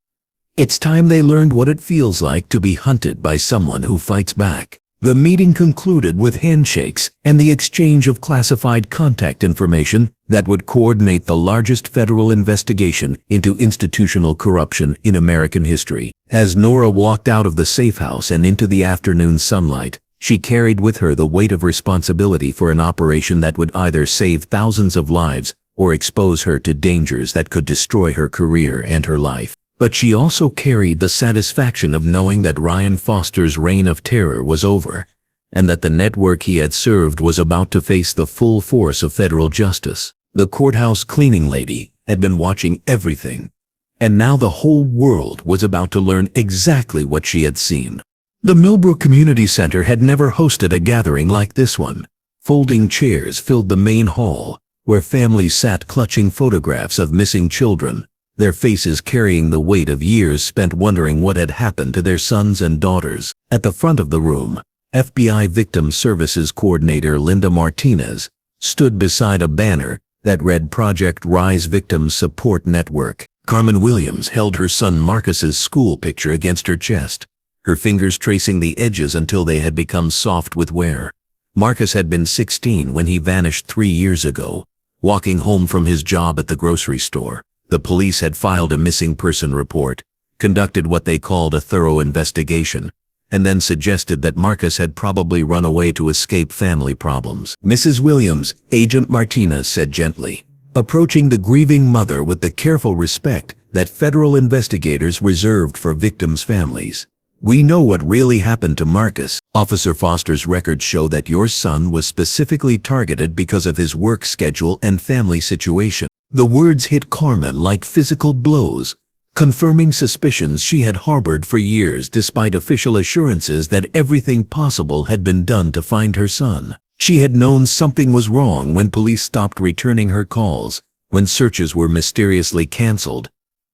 It's time they learned what it feels like to be hunted by someone who fights back. The meeting concluded with handshakes and the exchange of classified contact information that would coordinate the largest federal investigation into institutional corruption in American history. As Nora walked out of the safe house and into the afternoon sunlight, she carried with her the weight of responsibility for an operation that would either save thousands of lives or expose her to dangers that could destroy her career and her life. But she also carried the satisfaction of knowing that Ryan Foster's reign of terror was over, and that the network he had served was about to face the full force of federal justice. The courthouse cleaning lady had been watching everything, and now the whole world was about to learn exactly what she had seen. The Millbrook Community Center had never hosted a gathering like this one. Folding chairs filled the main hall, where families sat clutching photographs of missing children, their faces carrying the weight of years spent wondering what had happened to their sons and daughters. At the front of the room, FBI Victim Services Coordinator Linda Martinez stood beside a banner that read Project Rise Victims Support Network. Carmen Williams held her son Marcus's school picture against her chest, her fingers tracing the edges until they had become soft with wear. Marcus had been 16 when he vanished 3 years ago, walking home from his job at the grocery store. The police had filed a missing person report, conducted what they called a thorough investigation, and then suggested that Marcus had probably run away to escape family problems. Mrs. Williams, Agent Martinez said gently, approaching the grieving mother with the careful respect that federal investigators reserved for victims' families. "We know what really happened to Marcus. Officer Foster's records show that your son was specifically targeted because of his work schedule and family situation." The words hit Carmen like physical blows, confirming suspicions she had harbored for years despite official assurances that everything possible had been done to find her son. She had known something was wrong when police stopped returning her calls, when searches were mysteriously canceled,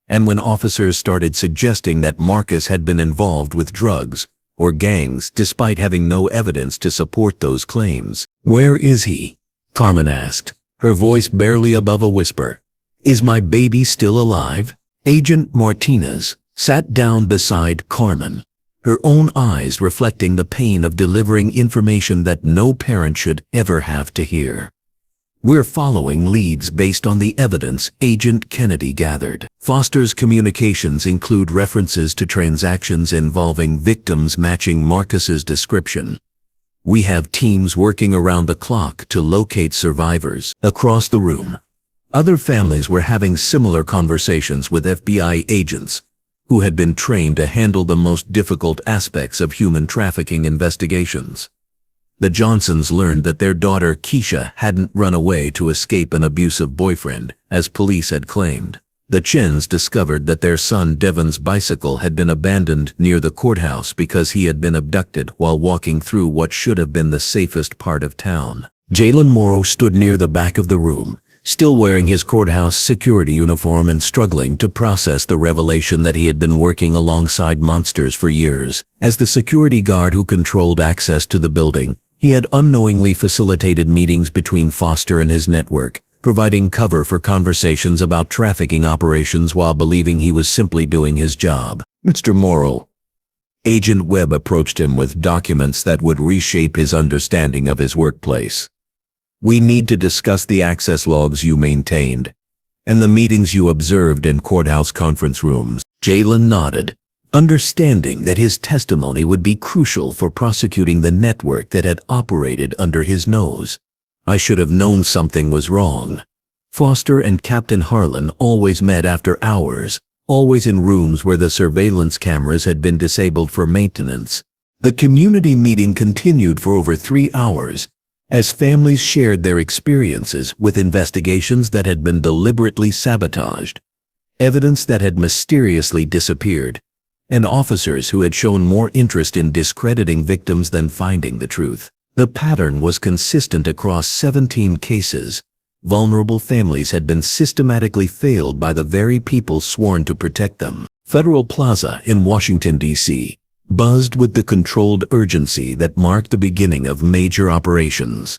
and when officers started suggesting that Marcus had been involved with drugs or gangs despite having no evidence to support those claims. "Where is he?" Carmen asked, her voice barely above a whisper. "Is my baby still alive?" Agent Martinez sat down beside Carmen, her own eyes reflecting the pain of delivering information that no parent should ever have to hear. "We're following leads based on the evidence Agent Kennedy gathered. Foster's communications include references to transactions involving victims matching Marcus's description. We have teams working around the clock to locate survivors." Across the room, other families were having similar conversations with FBI agents who had been trained to handle the most difficult aspects of human trafficking investigations. The Johnsons learned that their daughter Keisha hadn't run away to escape an abusive boyfriend, as police had claimed. The Chens discovered that their son Devon's bicycle had been abandoned near the courthouse because he had been abducted while walking through what should have been the safest part of town. Jalen Morrow stood near the back of the room, still wearing his courthouse security uniform and struggling to process the revelation that he had been working alongside monsters for years. As the security guard who controlled access to the building, he had unknowingly facilitated meetings between Foster and his network, providing cover for conversations about trafficking operations while believing he was simply doing his job. "Mr. Morrow." Agent Webb approached him with documents that would reshape his understanding of his workplace. "We need to discuss the access logs you maintained and the meetings you observed in courthouse conference rooms." Jalen nodded, understanding that his testimony would be crucial for prosecuting the network that had operated under his nose. "I should have known something was wrong." Foster and Captain Harlan always met after hours, always in rooms where the surveillance cameras had been disabled for maintenance. The community meeting continued for over 3 hours, as families shared their experiences with investigations that had been deliberately sabotaged, evidence that had mysteriously disappeared, and officers who had shown more interest in discrediting victims than finding the truth. The pattern was consistent across 17 cases. Vulnerable families had been systematically failed by the very people sworn to protect them. Federal Plaza in Washington, D.C., buzzed with the controlled urgency that marked the beginning of major operations.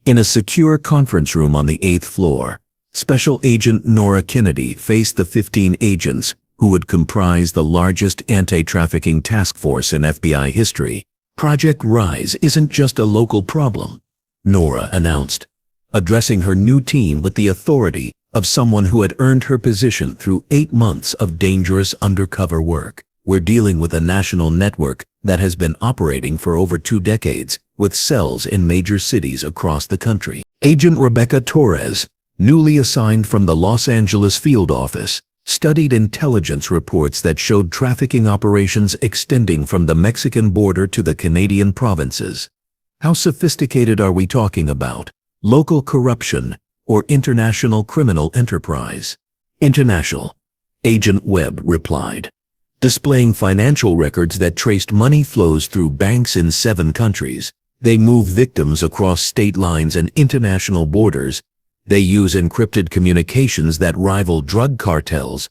In a secure conference room on the 8th floor, Special Agent Nora Kennedy faced the 15 agents who would comprise the largest anti-trafficking task force in FBI history. "Project Rise isn't just a local problem," Nora announced, addressing her new team with the authority of someone who had earned her position through 8 months of dangerous undercover work. "We're dealing with a national network that has been operating for over 2 decades, with cells in major cities across the country." Agent Rebecca Torres, newly assigned from the Los Angeles field office, studied intelligence reports that showed trafficking operations extending from the Mexican border to the Canadian provinces. "How sophisticated are we talking about? Local corruption or international criminal enterprise?" "International," Agent Webb replied, displaying financial records that traced money flows through banks in 7 countries. "They move victims across state lines and international borders. They use encrypted communications that rival drug cartels,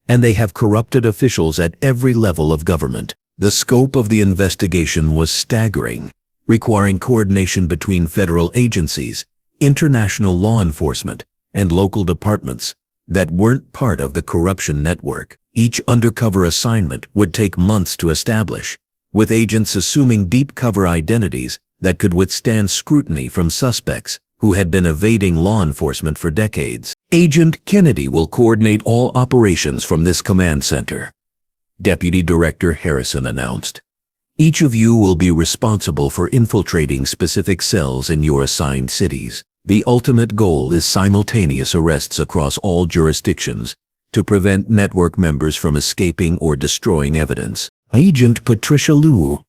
and they have corrupted officials at every level of government." The scope of the investigation was staggering, requiring coordination between federal agencies, international law enforcement, and local departments that weren't part of the corruption network. Each undercover assignment would take months to establish, with agents assuming deep cover identities that could withstand scrutiny from suspects who had been evading law enforcement for decades. "Agent Kennedy will coordinate all operations from this command center," Deputy Director Harrison announced. "Each of you will be responsible for infiltrating specific cells in your assigned cities. The ultimate goal is simultaneous arrests across all jurisdictions to prevent network members from escaping or destroying evidence. Agent Patricia Liu,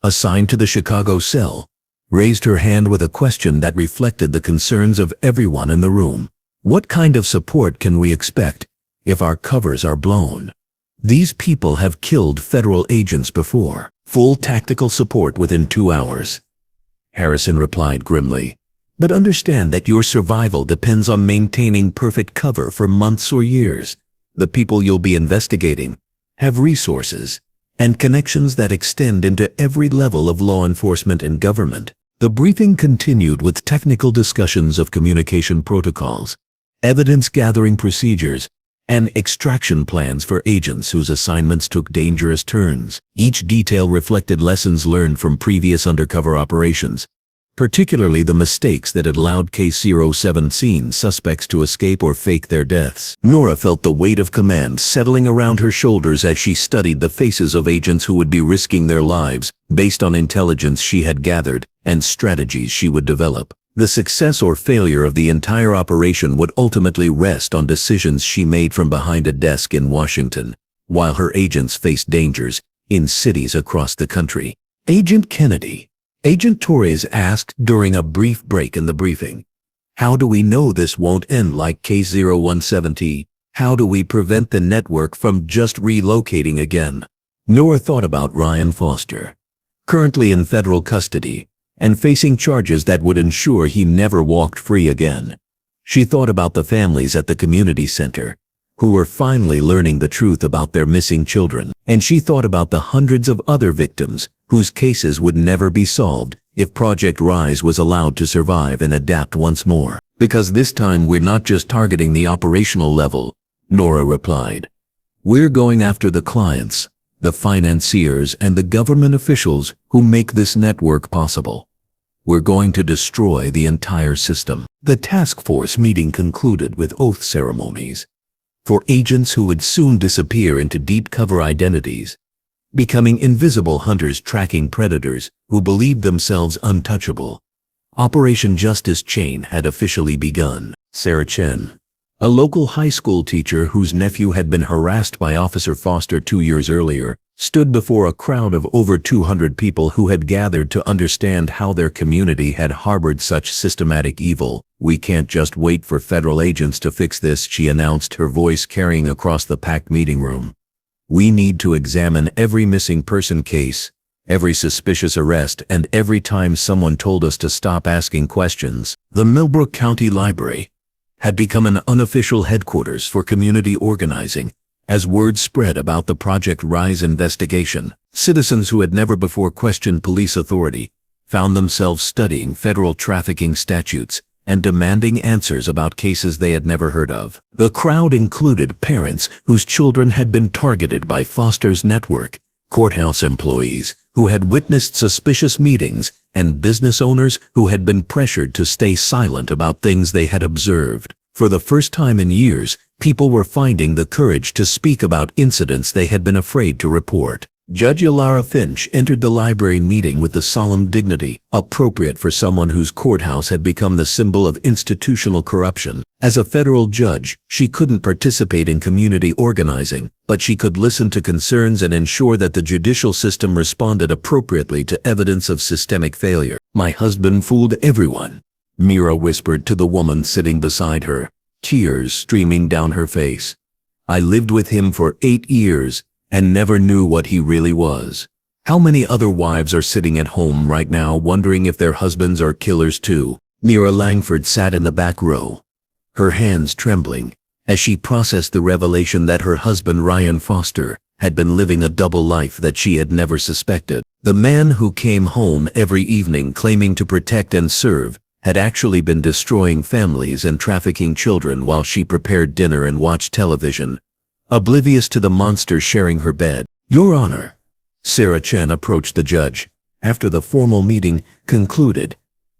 assigned to the Chicago cell, raised her hand with a question that reflected the concerns of everyone in the room. What kind of support can we expect if our covers are blown? These people have killed federal agents before. Full tactical support within 2 hours. Harrison replied grimly. But understand that your survival depends on maintaining perfect cover for months or years. The people you'll be investigating have resources and connections that extend into every level of law enforcement and government. The briefing continued with technical discussions of communication protocols, evidence-gathering procedures, and extraction plans for agents whose assignments took dangerous turns. Each detail reflected lessons learned from previous undercover operations, particularly the mistakes that had allowed K-17 suspects to escape or fake their deaths. Nora felt the weight of command settling around her shoulders as she studied the faces of agents who would be risking their lives based on intelligence she had gathered and strategies she would develop. The success or failure of the entire operation would ultimately rest on decisions she made from behind a desk in Washington, while her agents faced dangers in cities across the country. Agent Kennedy, Agent Torres asked during a brief break in the briefing. How do we know this won't end like K-0170? How do we prevent the network from just relocating again? Nora thought about Ryan Foster, currently in federal custody and facing charges that would ensure he never walked free again. She thought about the families at the community center, who were finally learning the truth about their missing children. And she thought about the hundreds of other victims whose cases would never be solved if Project Rise was allowed to survive and adapt once more. Because this time we're not just targeting the operational level, Nora replied. We're going after the clients, the financiers, and the government officials who make this network possible. We're going to destroy the entire system. The task force meeting concluded with oath ceremonies for agents who would soon disappear into deep cover identities, becoming invisible hunters tracking predators who believed themselves untouchable. Operation Justice Chain had officially begun. Sarah Chen, a local high school teacher whose nephew had been harassed by Officer Foster 2 years earlier, stood before a crowd of over 200 people who had gathered to understand how their community had harbored such systematic evil. We can't just wait for federal agents to fix this, she announced, her voice carrying across the packed meeting room. We need to examine every missing person case, every suspicious arrest, and every time someone told us to stop asking questions. The Millbrook County Library had become an unofficial headquarters for community organizing. As word spread about the Project Rise investigation, citizens who had never before questioned police authority found themselves studying federal trafficking statutes and demanding answers about cases they had never heard of. The crowd included parents whose children had been targeted by Foster's network, courthouse employees who had witnessed suspicious meetings, and business owners who had been pressured to stay silent about things they had observed. For the first time in years, people were finding the courage to speak about incidents they had been afraid to report. Judge Ilara Finch entered the library meeting with the solemn dignity appropriate for someone whose courthouse had become the symbol of institutional corruption. As a federal judge, she couldn't participate in community organizing, but she could listen to concerns and ensure that the judicial system responded appropriately to evidence of systemic failure. My husband fooled everyone, Mira whispered to the woman sitting beside her, tears streaming down her face. I lived with him for 8 years and never knew what he really was. How many other wives are sitting at home right now wondering if their husbands are killers too? Mira Langford sat in the back row, her hands trembling, as she processed the revelation that her husband Ryan Foster had been living a double life that she had never suspected. The man who came home every evening claiming to protect and serve had actually been destroying families and trafficking children while she prepared dinner and watched television, oblivious to the monster sharing her bed. Your Honor, Sarah Chen approached the judge after the formal meeting concluded.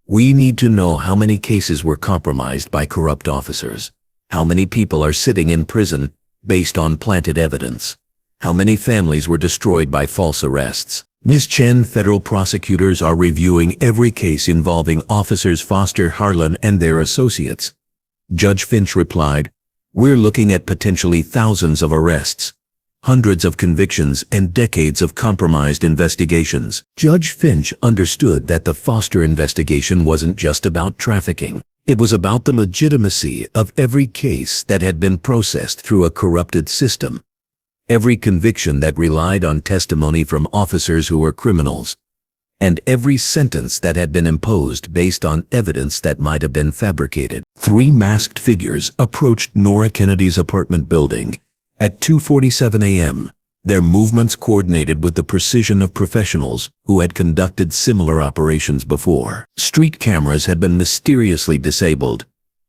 We need to know how many cases were compromised by corrupt officers, how many people are sitting in prison based on planted evidence, how many families were destroyed by false arrests. Ms. Chen, federal prosecutors are reviewing every case involving officers Foster, Harlan, and their associates. Judge Finch replied, "We're looking at potentially thousands of arrests, hundreds of convictions, and decades of compromised investigations." Judge Finch understood that the Foster investigation wasn't just about trafficking. It was about the legitimacy of every case that had been processed through a corrupted system. Every conviction that relied on testimony from officers who were criminals, and every sentence that had been imposed based on evidence that might have been fabricated. 3 masked figures approached Nora Kennedy's apartment building at 2:47 a.m., their movements coordinated with the precision of professionals who had conducted similar operations before. Street cameras had been mysteriously disabled,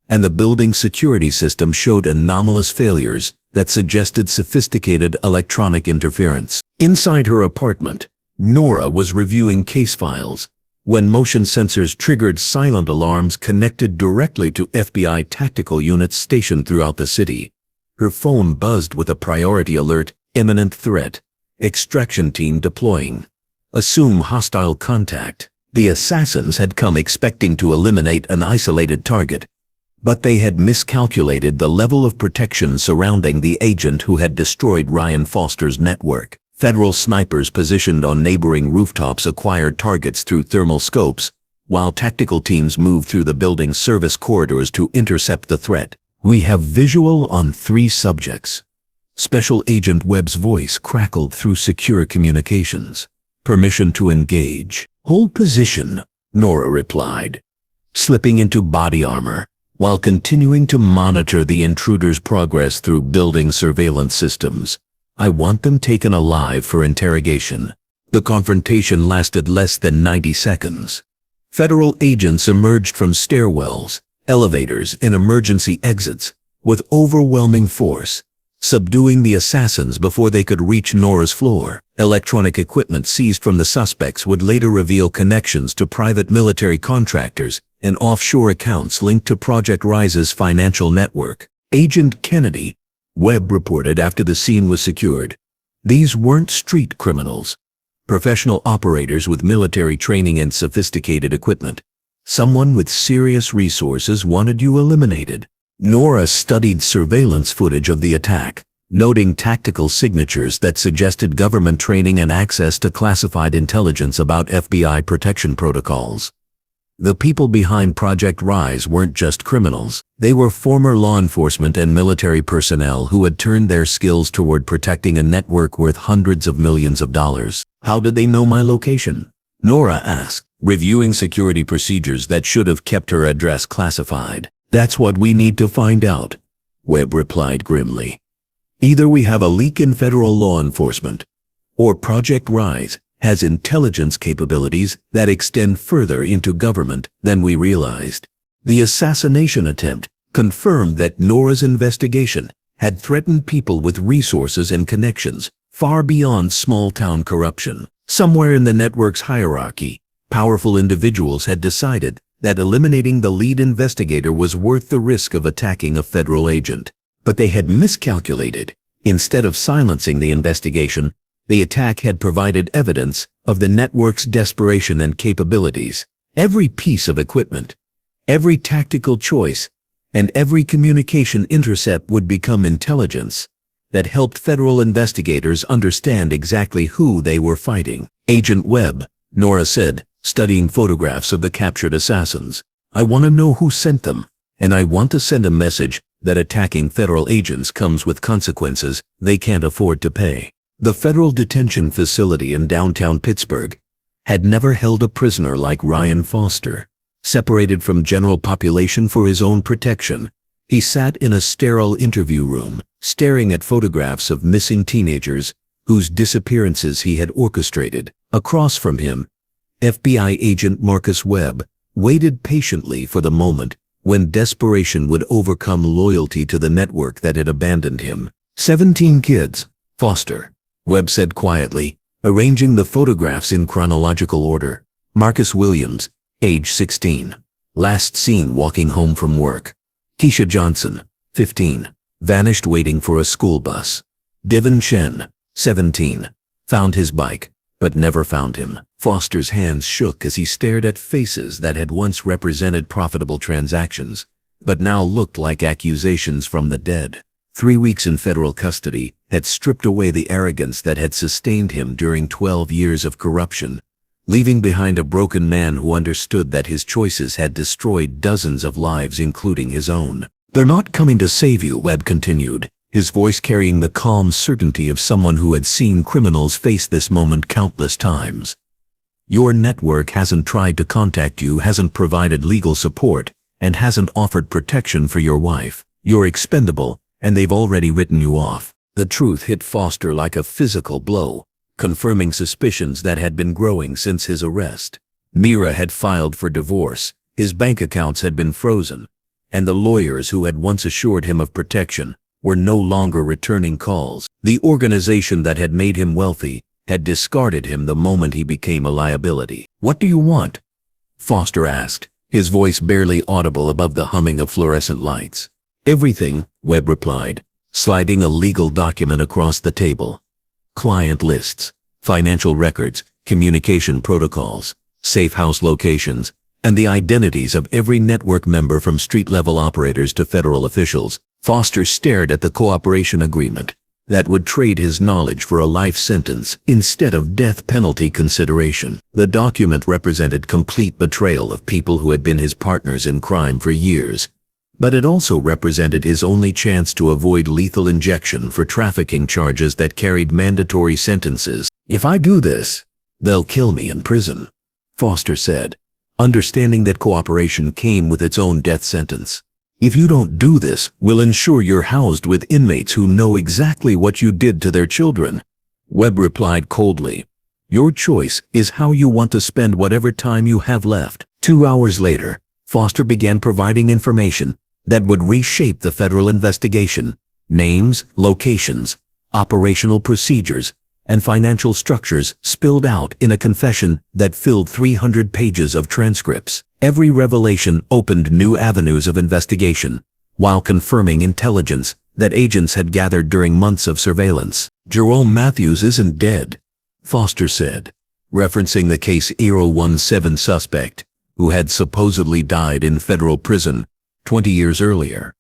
and the building's security system showed anomalous failures that suggested sophisticated electronic interference. Inside her apartment, Nora was reviewing case files when motion sensors triggered silent alarms connected directly to FBI tactical units stationed throughout the city. Her phone buzzed with a priority alert: imminent threat, extraction team deploying, assume hostile contact. The assassins had come expecting to eliminate an isolated target, but they had miscalculated the level of protection surrounding the agent who had destroyed Ryan Foster's network. Federal snipers positioned on neighboring rooftops acquired targets through thermal scopes, while tactical teams moved through the building's service corridors to intercept the threat. "We have visual on 3 subjects." Special Agent Webb's voice crackled through secure communications. "Permission to engage." "Hold position," Nora replied, slipping into body armor, while continuing to monitor the intruder's progress through building surveillance systems. "I want them taken alive for interrogation." The confrontation lasted less than 90 seconds. Federal agents emerged from stairwells, elevators, and emergency exits with overwhelming force, subduing the assassins before they could reach Nora's floor. Electronic equipment seized from the suspects would later reveal connections to private military contractors and offshore accounts linked to Project Rise's financial network. Agent Kennedy, Webb reported after the scene was secured, "These weren't street criminals. Professional operators with military training and sophisticated equipment. Someone with serious resources wanted you eliminated." Nora studied surveillance footage of the attack, noting tactical signatures that suggested government training and access to classified intelligence about FBI protection protocols. The people behind Project Rise weren't just criminals. They were former law enforcement and military personnel who had turned their skills toward protecting a network worth hundreds of millions of dollars. "How did they know my location?" Nora asked, reviewing security procedures that should have kept her address classified. "That's what we need to find out," Webb replied grimly. "Either we have a leak in federal law enforcement, or Project Rise has intelligence capabilities that extend further into government than we realized." The assassination attempt confirmed that Nora's investigation had threatened people with resources and connections far beyond small-town corruption. Somewhere in the network's hierarchy, powerful individuals had decided that eliminating the lead investigator was worth the risk of attacking a federal agent. But they had miscalculated. Instead of silencing the investigation, the attack had provided evidence of the network's desperation and capabilities. Every piece of equipment, every tactical choice, and every communication intercept would become intelligence that helped federal investigators understand exactly who they were fighting. "Agent Webb," Nora said, studying photographs of the captured assassins, "I want to know who sent them, and I want to send a message that attacking federal agents comes with consequences they can't afford to pay." The federal detention facility in downtown Pittsburgh had never held a prisoner like Ryan Foster. Separated from general population for his own protection, he sat in a sterile interview room, staring at photographs of missing teenagers whose disappearances he had orchestrated. Across from him, FBI agent Marcus Webb waited patiently for the moment when desperation would overcome loyalty to the network that had abandoned him. 17 kids, Foster, Webb said quietly, arranging the photographs in chronological order. Marcus Williams, age 16, last seen walking home from work. Keisha Johnson, 15, vanished waiting for a school bus. Devin Chen, 17, found his bike, but never found him. Foster's hands shook as he stared at faces that had once represented profitable transactions, but now looked like accusations from the dead. 3 weeks in federal custody had stripped away the arrogance that had sustained him during 12 years of corruption, leaving behind a broken man who understood that his choices had destroyed dozens of lives, including his own. "They're not coming to save you," Webb continued, his voice carrying the calm certainty of someone who had seen criminals face this moment countless times. "Your network hasn't tried to contact you, hasn't provided legal support, and hasn't offered protection for your wife. You're expendable, and they've already written you off." The truth hit Foster like a physical blow, confirming suspicions that had been growing since his arrest. Mira had filed for divorce, his bank accounts had been frozen, and the lawyers who had once assured him of protection were no longer returning calls. The organization that had made him wealthy had discarded him the moment he became a liability. "What do you want?" Foster asked, his voice barely audible above the humming of fluorescent lights. "Everything," Webb replied, sliding a legal document across the table. "Client lists, financial records, communication protocols, safe house locations, and the identities of every network member from street-level operators to federal officials." Foster stared at the cooperation agreement that would trade his knowledge for a life sentence instead of death penalty consideration. The document represented complete betrayal of people who had been his partners in crime for years, but it also represented his only chance to avoid lethal injection for trafficking charges that carried mandatory sentences. "If I do this, they'll kill me in prison," Foster said, understanding that cooperation came with its own death sentence. "If you don't do this, we'll ensure you're housed with inmates who know exactly what you did to their children." Webb replied coldly, "Your choice is how you want to spend whatever time you have left." 2 hours later, Foster began providing information that would reshape the federal investigation: names, locations, operational procedures, and financial structures spilled out in a confession that filled 300 pages of transcripts. Every revelation opened new avenues of investigation, while confirming intelligence that agents had gathered during months of surveillance. "Jerome Matthews isn't dead," Foster said, referencing the case 017 suspect, who had supposedly died in federal prison 20 years earlier.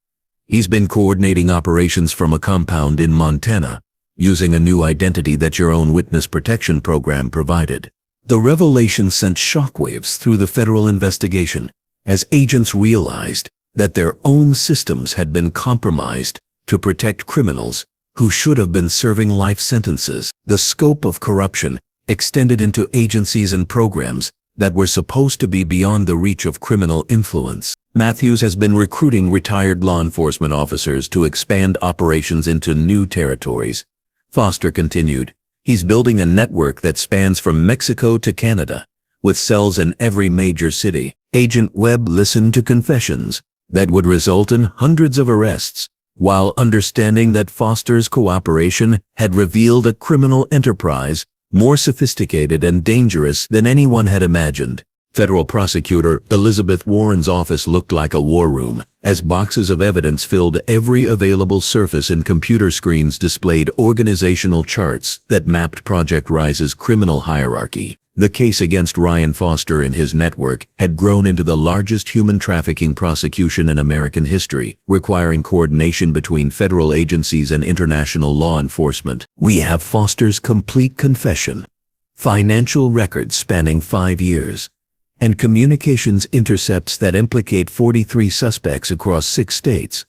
"He's been coordinating operations from a compound in Montana, using a new identity that your own witness protection program provided." The revelation sent shockwaves through the federal investigation as agents realized that their own systems had been compromised to protect criminals who should have been serving life sentences. The scope of corruption extended into agencies and programs that were supposed to be beyond the reach of criminal influence. "Matthews has been recruiting retired law enforcement officers to expand operations into new territories," Foster continued. "He's building a network that spans from Mexico to Canada, with cells in every major city." Agent Webb listened to confessions that would result in hundreds of arrests, while understanding that Foster's cooperation had revealed a criminal enterprise more sophisticated and dangerous than anyone had imagined. Federal Prosecutor Elizabeth Warren's office looked like a war room, as boxes of evidence filled every available surface and computer screens displayed organizational charts that mapped Project Rise's criminal hierarchy. The case against Ryan Foster and his network had grown into the largest human trafficking prosecution in American history, requiring coordination between federal agencies and international law enforcement. "We have Foster's complete confession, financial records spanning 5 years, and communications intercepts that implicate 43 suspects across 6 states,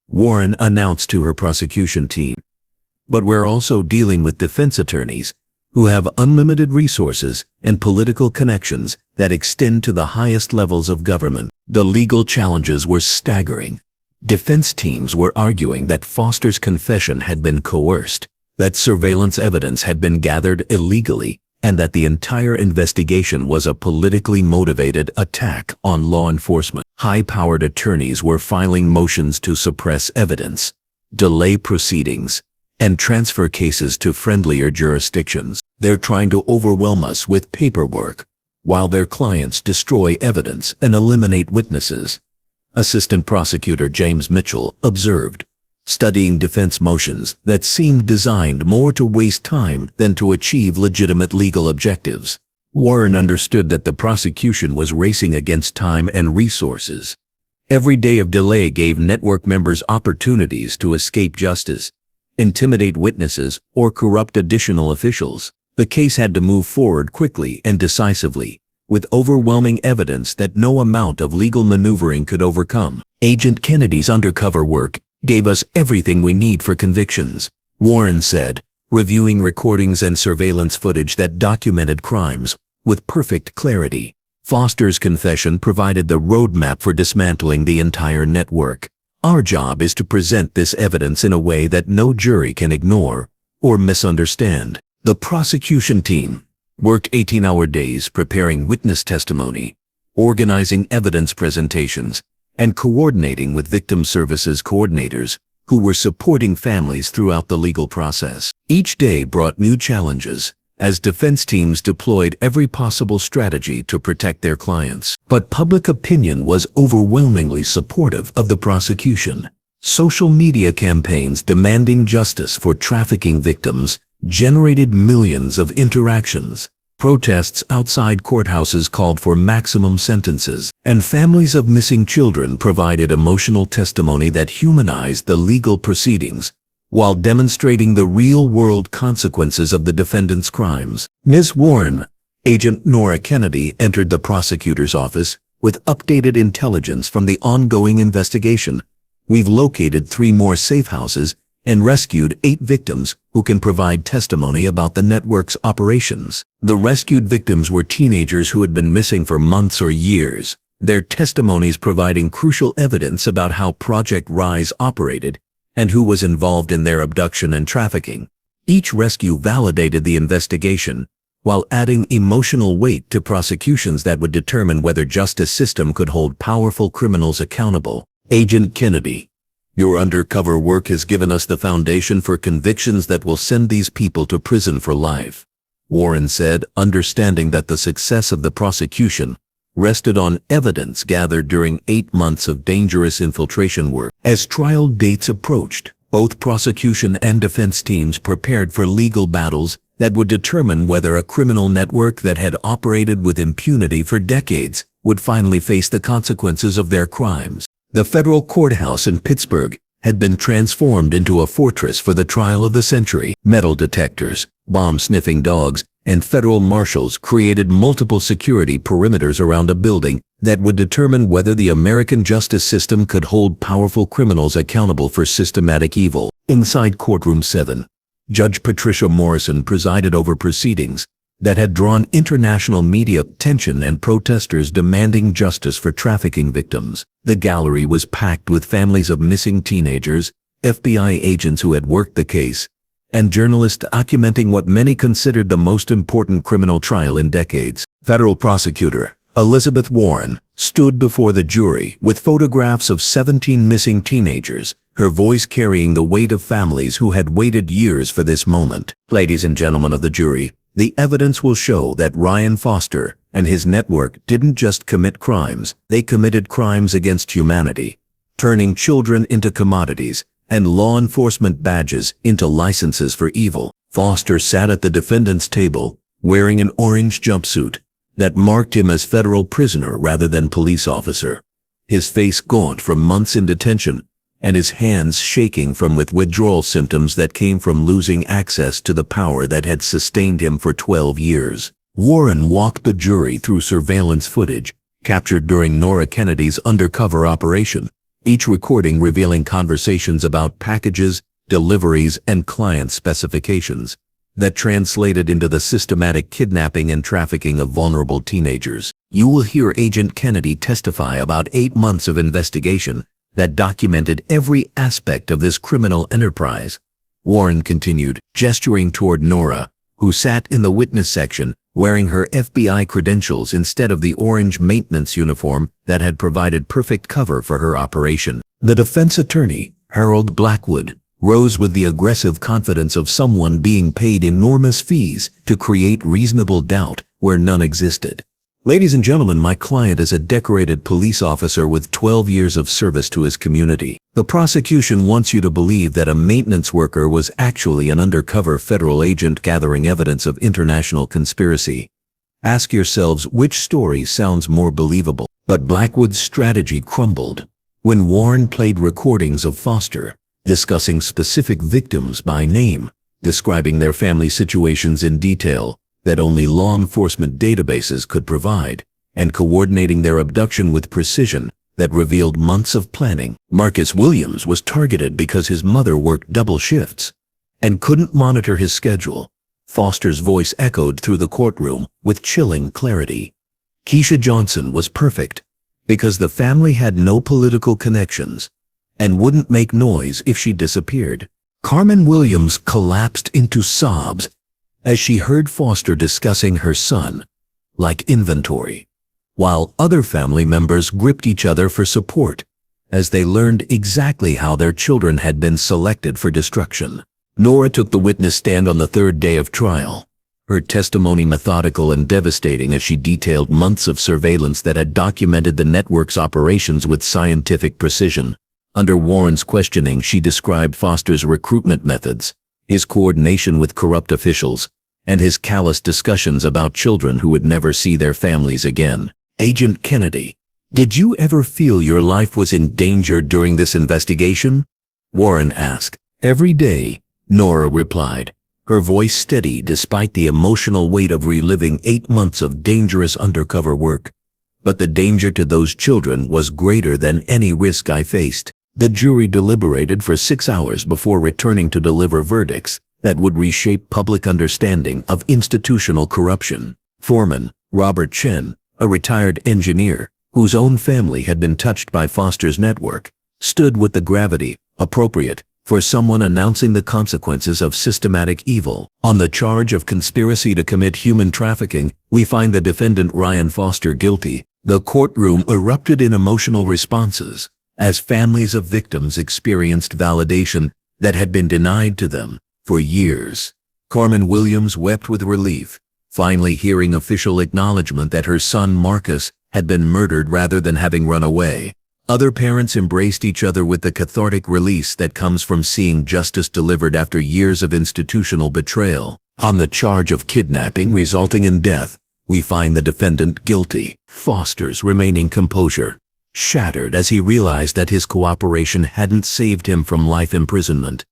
Warren announced to her prosecution team. "But we're also dealing with defense attorneys who have unlimited resources and political connections that extend to the highest levels of government." The legal challenges were staggering. Defense teams were arguing that Foster's confession had been coerced, that surveillance evidence had been gathered illegally, and that the entire investigation was a politically motivated attack on law enforcement. High-powered attorneys were filing motions to suppress evidence, delay proceedings, and transfer cases to friendlier jurisdictions. "They're trying to overwhelm us with paperwork, while their clients destroy evidence and eliminate witnesses," Assistant Prosecutor James Mitchell observed, studying defense motions that seemed designed more to waste time than to achieve legitimate legal objectives. Warren understood that the prosecution was racing against time and resources. Every day of delay gave network members opportunities to escape justice, intimidate witnesses, or corrupt additional officials. The case had to move forward quickly and decisively, with overwhelming evidence that no amount of legal maneuvering could overcome. Agent Kennedy's undercover work gave us everything we need for convictions, Warren said, reviewing recordings and surveillance footage that documented crimes with perfect clarity. Foster's confession provided the roadmap for dismantling the entire network. Our job is to present this evidence in a way that no jury can ignore or misunderstand. The prosecution team worked 18-hour days preparing witness testimony, organizing evidence presentations, and coordinating with victim services coordinators who were supporting families throughout the legal process. Each day brought new challenges as defense teams deployed every possible strategy to protect their clients. But public opinion was overwhelmingly supportive of the prosecution. Social media campaigns demanding justice for trafficking victims generated millions of interactions. Protests outside courthouses called for maximum sentences, and families of missing children provided emotional testimony that humanized the legal proceedings, while demonstrating the real-world consequences of the defendant's crimes. Ms. Warren, Agent Nora Kennedy, entered the prosecutor's office with updated intelligence from the ongoing investigation. We've located 3 more safe houses and rescued 8 victims who can provide testimony about the network's operations. The rescued victims were teenagers who had been missing for months or years, their testimonies providing crucial evidence about how Project Rise operated and who was involved in their abduction and trafficking. Each rescue validated the investigation, while adding emotional weight to prosecutions that would determine whether justice system could hold powerful criminals accountable. Agent Kennedy, your undercover work has given us the foundation for convictions that will send these people to prison for life, Warren said, understanding that the success of the prosecution rested on evidence gathered during 8 months of dangerous infiltration work. As trial dates approached, both prosecution and defense teams prepared for legal battles that would determine whether a criminal network that had operated with impunity for decades would finally face the consequences of their crimes. The federal courthouse in Pittsburgh had been transformed into a fortress for the trial of the century. Metal detectors, bomb-sniffing dogs, and federal marshals created multiple security perimeters around a building that would determine whether the American justice system could hold powerful criminals accountable for systematic evil. Inside Courtroom 7, Judge Patricia Morrison presided over proceedings that had drawn international media attention and protesters demanding justice for trafficking victims. The gallery was packed with families of missing teenagers, FBI agents who had worked the case, and journalists documenting what many considered the most important criminal trial in decades. Federal prosecutor Elizabeth Warren stood before the jury with photographs of 17 missing teenagers, her voice carrying the weight of families who had waited years for this moment. Ladies and gentlemen of the jury, the evidence will show that Ryan Foster and his network didn't just commit crimes, they committed crimes against humanity, turning children into commodities and law enforcement badges into licenses for evil. Foster sat at the defendant's table, wearing an orange jumpsuit that marked him as federal prisoner rather than police officer, his face gaunt from months in detention, and his hands shaking from withdrawal symptoms that came from losing access to the power that had sustained him for 12 years. Warren walked the jury through surveillance footage captured during Nora Kennedy's undercover operation, each recording revealing conversations about packages, deliveries, and client specifications that translated into the systematic kidnapping and trafficking of vulnerable teenagers. You will hear Agent Kennedy testify about 8 months of investigation that documented every aspect of this criminal enterprise. Warren continued, gesturing toward Nora, who sat in the witness section wearing her FBI credentials instead of the orange maintenance uniform that had provided perfect cover for her operation. The defense attorney, Harold Blackwood, rose with the aggressive confidence of someone being paid enormous fees to create reasonable doubt where none existed. Ladies and gentlemen, my client is a decorated police officer with 12 years of service to his community. The prosecution wants you to believe that a maintenance worker was actually an undercover federal agent gathering evidence of international conspiracy. Ask yourselves which story sounds more believable. But Blackwood's strategy crumbled when Warren played recordings of Foster discussing specific victims by name, describing their family situations in detail that only law enforcement databases could provide, and coordinating their abduction with precision that revealed months of planning. Marcus Williams was targeted because his mother worked double shifts and couldn't monitor his schedule. Foster's voice echoed through the courtroom with chilling clarity. Keisha Johnson was perfect because the family had no political connections and wouldn't make noise if she disappeared. Carmen Williams collapsed into sobs as she heard Foster discussing her son like inventory, while other family members gripped each other for support as they learned exactly how their children had been selected for destruction. Nora took the witness stand on the third day of trial, her testimony methodical and devastating as she detailed months of surveillance that had documented the network's operations with scientific precision. Under Warren's questioning, she described Foster's recruitment methods, his coordination with corrupt officials, and his callous discussions about children who would never see their families again. Agent Kennedy, did you ever feel your life was in danger during this investigation? Warren asked. Every day, Nora replied, her voice steady despite the emotional weight of reliving 8 months of dangerous undercover work. But the danger to those children was greater than any risk I faced. The jury deliberated for 6 hours before returning to deliver verdicts that would reshape public understanding of institutional corruption. Foreman Robert Chen, a retired engineer whose own family had been touched by Foster's network, stood with the gravity appropriate for someone announcing the consequences of systematic evil. On the charge of conspiracy to commit human trafficking, we find the defendant Ryan Foster guilty. The courtroom erupted in emotional responses as families of victims experienced validation that had been denied to them for years. Carmen Williams wept with relief, finally hearing official acknowledgement that her son Marcus had been murdered rather than having run away. Other parents embraced each other with the cathartic release that comes from seeing justice delivered after years of institutional betrayal. On the charge of kidnapping resulting in death, we find the defendant guilty. Foster's remaining composure shattered as he realized that his cooperation hadn't saved him from life imprisonment.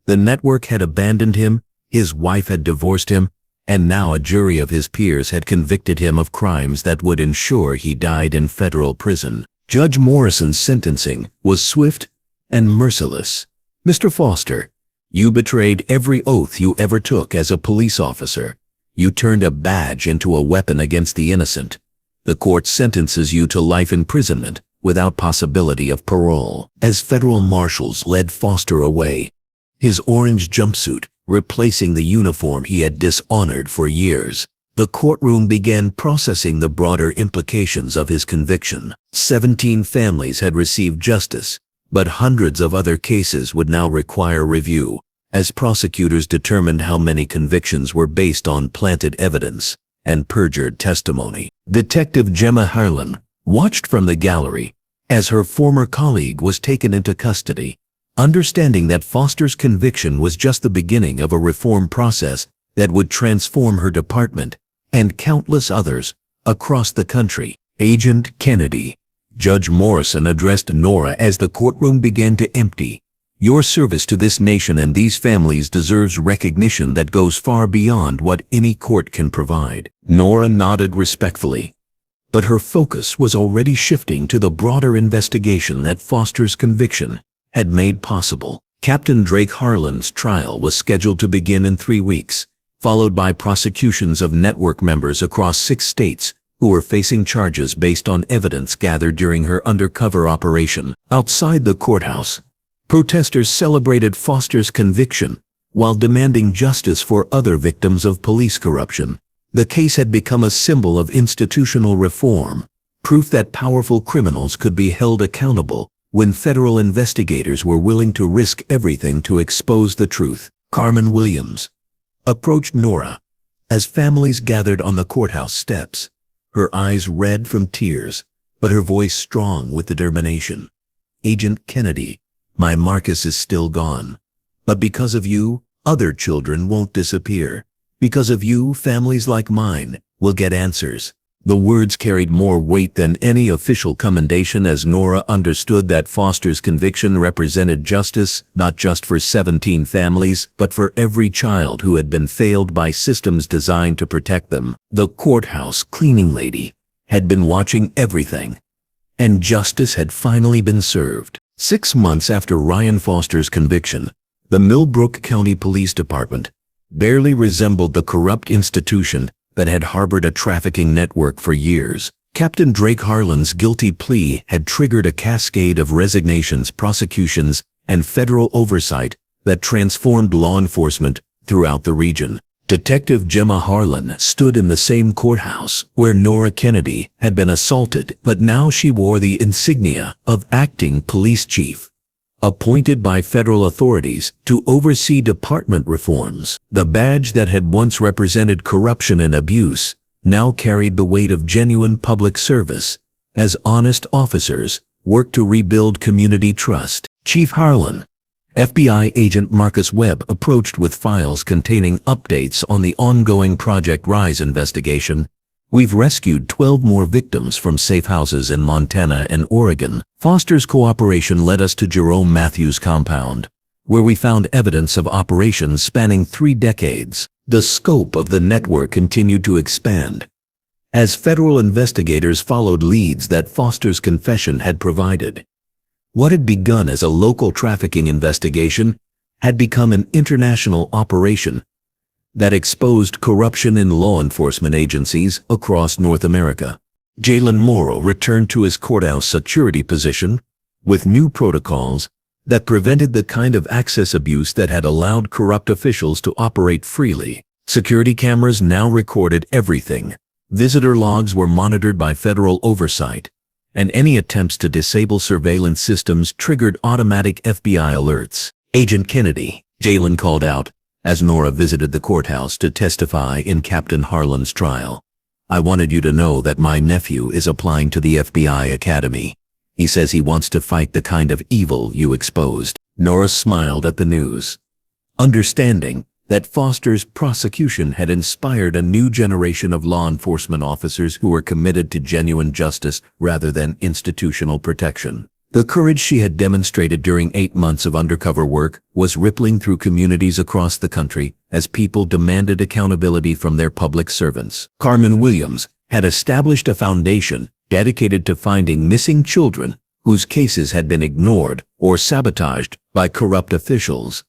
The network had abandoned him, his wife had divorced him, and now a jury of his peers had convicted him of crimes that would ensure he died in federal prison. Judge Morrison's sentencing was swift and merciless. Mr. Foster, you betrayed every oath you ever took as a police officer. You turned a badge into a weapon against the innocent. The court sentences you to life imprisonment without possibility of parole. As federal marshals led Foster away, his orange jumpsuit replacing the uniform he had dishonored for years, the courtroom began processing the broader implications of his conviction. 17 families had received justice, but hundreds of other cases would now require review, as prosecutors determined how many convictions were based on planted evidence and perjured testimony. Detective Gemma Harlan watched from the gallery as her former colleague was taken into custody, understanding that Foster's conviction was just the beginning of a reform process that would transform her department and countless others across the country. Agent Kennedy, Judge Morrison addressed Nora as the courtroom began to empty. Your service to this nation and these families deserves recognition that goes far beyond what any court can provide. Nora nodded respectfully, but her focus was already shifting to the broader investigation that Foster's conviction had made possible. Captain Drake Harlan's trial was scheduled to begin in 3 weeks, followed by prosecutions of network members across 6 states who were facing charges based on evidence gathered during her undercover operation. Outside the courthouse, protesters celebrated Foster's conviction while demanding justice for other victims of police corruption. The case had become a symbol of institutional reform, proof that powerful criminals could be held accountable when federal investigators were willing to risk everything to expose the truth. Carmen Williams approached Nora as families gathered on the courthouse steps, her eyes red from tears, but her voice strong with determination. Agent Kennedy, My Marcus is still gone. But because of you, other children won't disappear. Because of you, families like mine will get answers." The words carried more weight than any official commendation as Nora understood that Foster's conviction represented justice not just for 17 families, but for every child who had been failed by systems designed to protect them. The courthouse cleaning lady had been watching everything, and justice had finally been served. 6 months after Ryan Foster's conviction, the Millbrook County Police Department barely resembled the corrupt institution that had harbored a trafficking network for years. Captain Drake Harlan's guilty plea had triggered a cascade of resignations, prosecutions, and federal oversight that transformed law enforcement throughout the region. Detective Gemma Harlan stood in the same courthouse where Nora Kennedy had been assaulted, but now she wore the insignia of acting police chief, appointed by federal authorities to oversee department reforms. The badge that had once represented corruption and abuse now carried the weight of genuine public service as honest officers worked to rebuild community trust. Chief Harlan, FBI agent Marcus Webb approached with files containing updates on the ongoing Project Rise investigation. "We've rescued 12 more victims from safe houses in Montana and Oregon." Foster's cooperation led us to Jerome Matthews' compound, where we found evidence of operations spanning 3 decades. The scope of the network continued to expand as federal investigators followed leads that Foster's confession had provided. What had begun as a local trafficking investigation had become an international operation that exposed corruption in law enforcement agencies across North America. Jalen Morrow returned to his courthouse security position with new protocols that prevented the kind of access abuse that had allowed corrupt officials to operate freely. Security cameras now recorded everything. Visitor logs were monitored by federal oversight, and any attempts to disable surveillance systems triggered automatic FBI alerts. "Agent Kennedy," Jalen called out as Nora visited the courthouse to testify in Captain Harlan's trial. "I wanted you to know that my nephew is applying to the FBI Academy. He says he wants to fight the kind of evil you exposed." Nora smiled at the news, understanding that Foster's prosecution had inspired a new generation of law enforcement officers who were committed to genuine justice rather than institutional protection. The courage she had demonstrated during 8 months of undercover work was rippling through communities across the country as people demanded accountability from their public servants. Carmen Williams had established a foundation dedicated to finding missing children whose cases had been ignored or sabotaged by corrupt officials.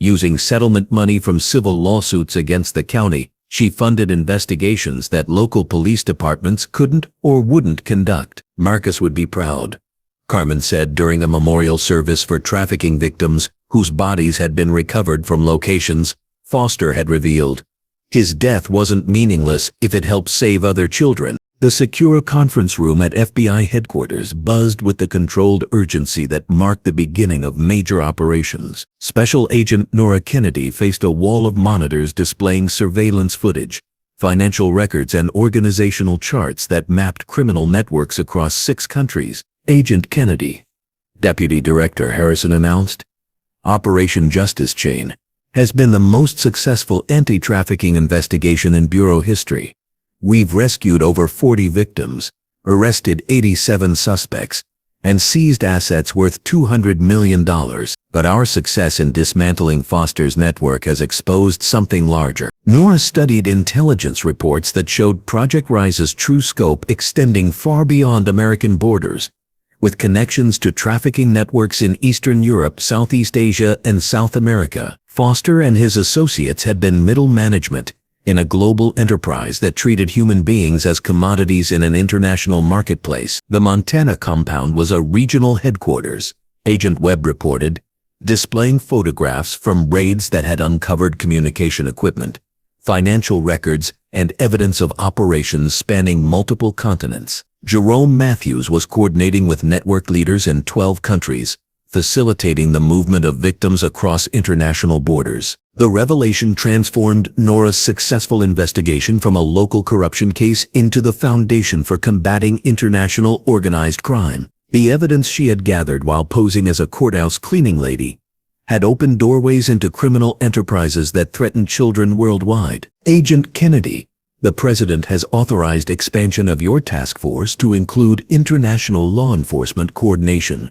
Using settlement money from civil lawsuits against the county, she funded investigations that local police departments couldn't or wouldn't conduct. "Marcus would be proud," Carmen said during a memorial service for trafficking victims whose bodies had been recovered from locations Foster had revealed. His death wasn't meaningless if it helped save other children. The secure conference room at FBI headquarters buzzed with the controlled urgency that marked the beginning of major operations. Special Agent Nora Kennedy faced a wall of monitors displaying surveillance footage, financial records, and organizational charts that mapped criminal networks across 6 countries. "Agent Kennedy," Deputy Director Harrison announced, "Operation Justice Chain has been the most successful anti-trafficking investigation in Bureau history. We've rescued over 40 victims, arrested 87 suspects, and seized assets worth $200 million. But our success in dismantling Foster's network has exposed something larger." Nora studied intelligence reports that showed Project Rise's true scope extending far beyond American borders, with connections to trafficking networks in Eastern Europe, Southeast Asia, and South America. Foster and his associates had been middle management in a global enterprise that treated human beings as commodities in an international marketplace. The Montana compound was a regional headquarters, Agent Webb reported, displaying photographs from raids that had uncovered communication equipment, financial records, and evidence of operations spanning multiple continents. Jerome Matthews was coordinating with network leaders in 12 countries, facilitating the movement of victims across international borders. The revelation transformed Nora's successful investigation from a local corruption case into the foundation for combating international organized crime. The evidence she had gathered while posing as a courthouse cleaning lady had opened doorways into criminal enterprises that threatened children worldwide. Agent Kennedy, the President has authorized expansion of your task force to include international law enforcement coordination.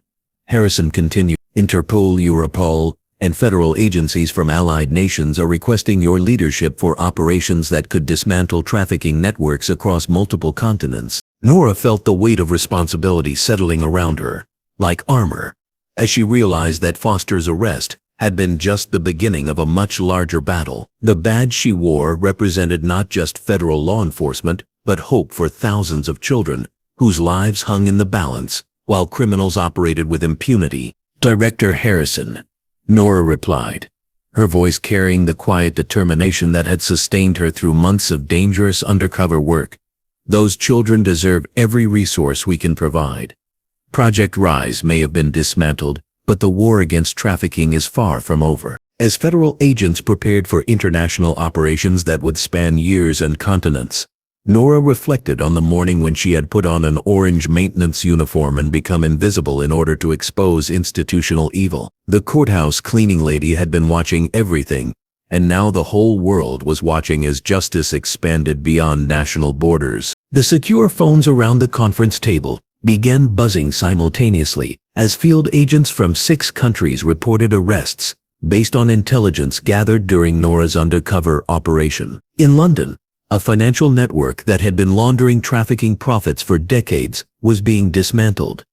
Harassing continued. Interpol, Europol, and federal agencies from allied nations are requesting your leadership for operations that could dismantle trafficking networks across multiple continents. Nora felt the weight of responsibility settling around her, like armor, as she realized that Foster's arrest had been just the beginning of a much larger battle. The badge she wore represented not just federal law enforcement, but hope for thousands of children whose lives hung in the balance while criminals operated with impunity. Director Harrison, Nora replied, her voice carrying the quiet determination that had sustained her through months of dangerous undercover work. Those children deserve every resource we can provide. Project Rise may have been dismantled, but the war against trafficking is far from over. As federal agents prepared for international operations that would span years and continents, Nora reflected on the morning when she had put on an orange maintenance uniform and become invisible in order to expose institutional evil. The courthouse cleaning lady had been watching everything, and now the whole world was watching as justice expanded beyond national borders. The secure phones around the conference table began buzzing simultaneously as field agents from 6 countries reported arrests based on intelligence gathered during Nora's undercover operation. In London, a financial network that had been laundering trafficking profits for decades was being dismantled.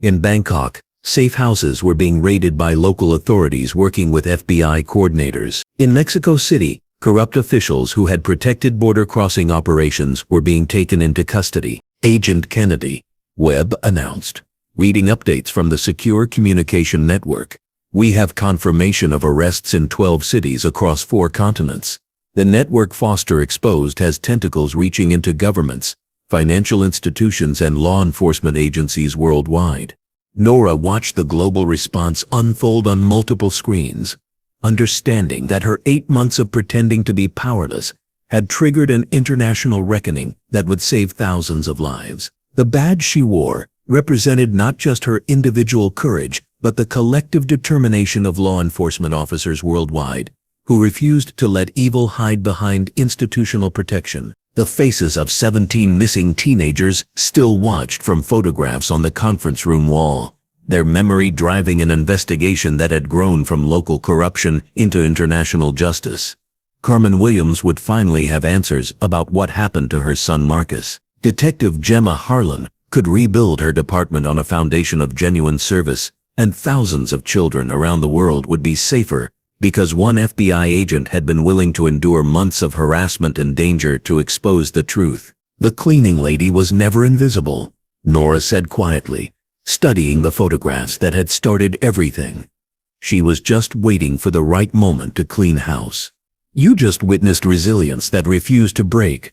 In Bangkok, safe houses were being raided by local authorities working with FBI coordinators. In Mexico City, corrupt officials who had protected border crossing operations were being taken into custody. Agent Kennedy, Webb announced, reading updates from the Secure Communication Network. We have confirmation of arrests in 12 cities across 4 continents. The network Foster exposed has tentacles reaching into governments, financial institutions, and law enforcement agencies worldwide. Nora watched the global response unfold on multiple screens, understanding that her 8 months of pretending to be powerless had triggered an international reckoning that would save thousands of lives. The badge she wore represented not just her individual courage, but the collective determination of law enforcement officers worldwide, who refused to let evil hide behind institutional protection. The faces of 17 missing teenagers still watched from photographs on the conference room wall, their memory driving an investigation that had grown from local corruption into international justice. Carmen Williams would finally have answers about what happened to her son Marcus. Detective Gemma Harlan could rebuild her department on a foundation of genuine service, and thousands of children around the world would be safer because one FBI agent had been willing to endure months of harassment and danger to expose the truth. The cleaning lady was never invisible, Nora said quietly, studying the photographs that had started everything. She was just waiting for the right moment to clean house. You just witnessed resilience that refused to break.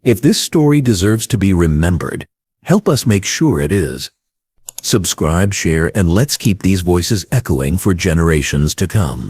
If this story deserves to be remembered, help us make sure it is. Subscribe, share, and let's keep these voices echoing for generations to come.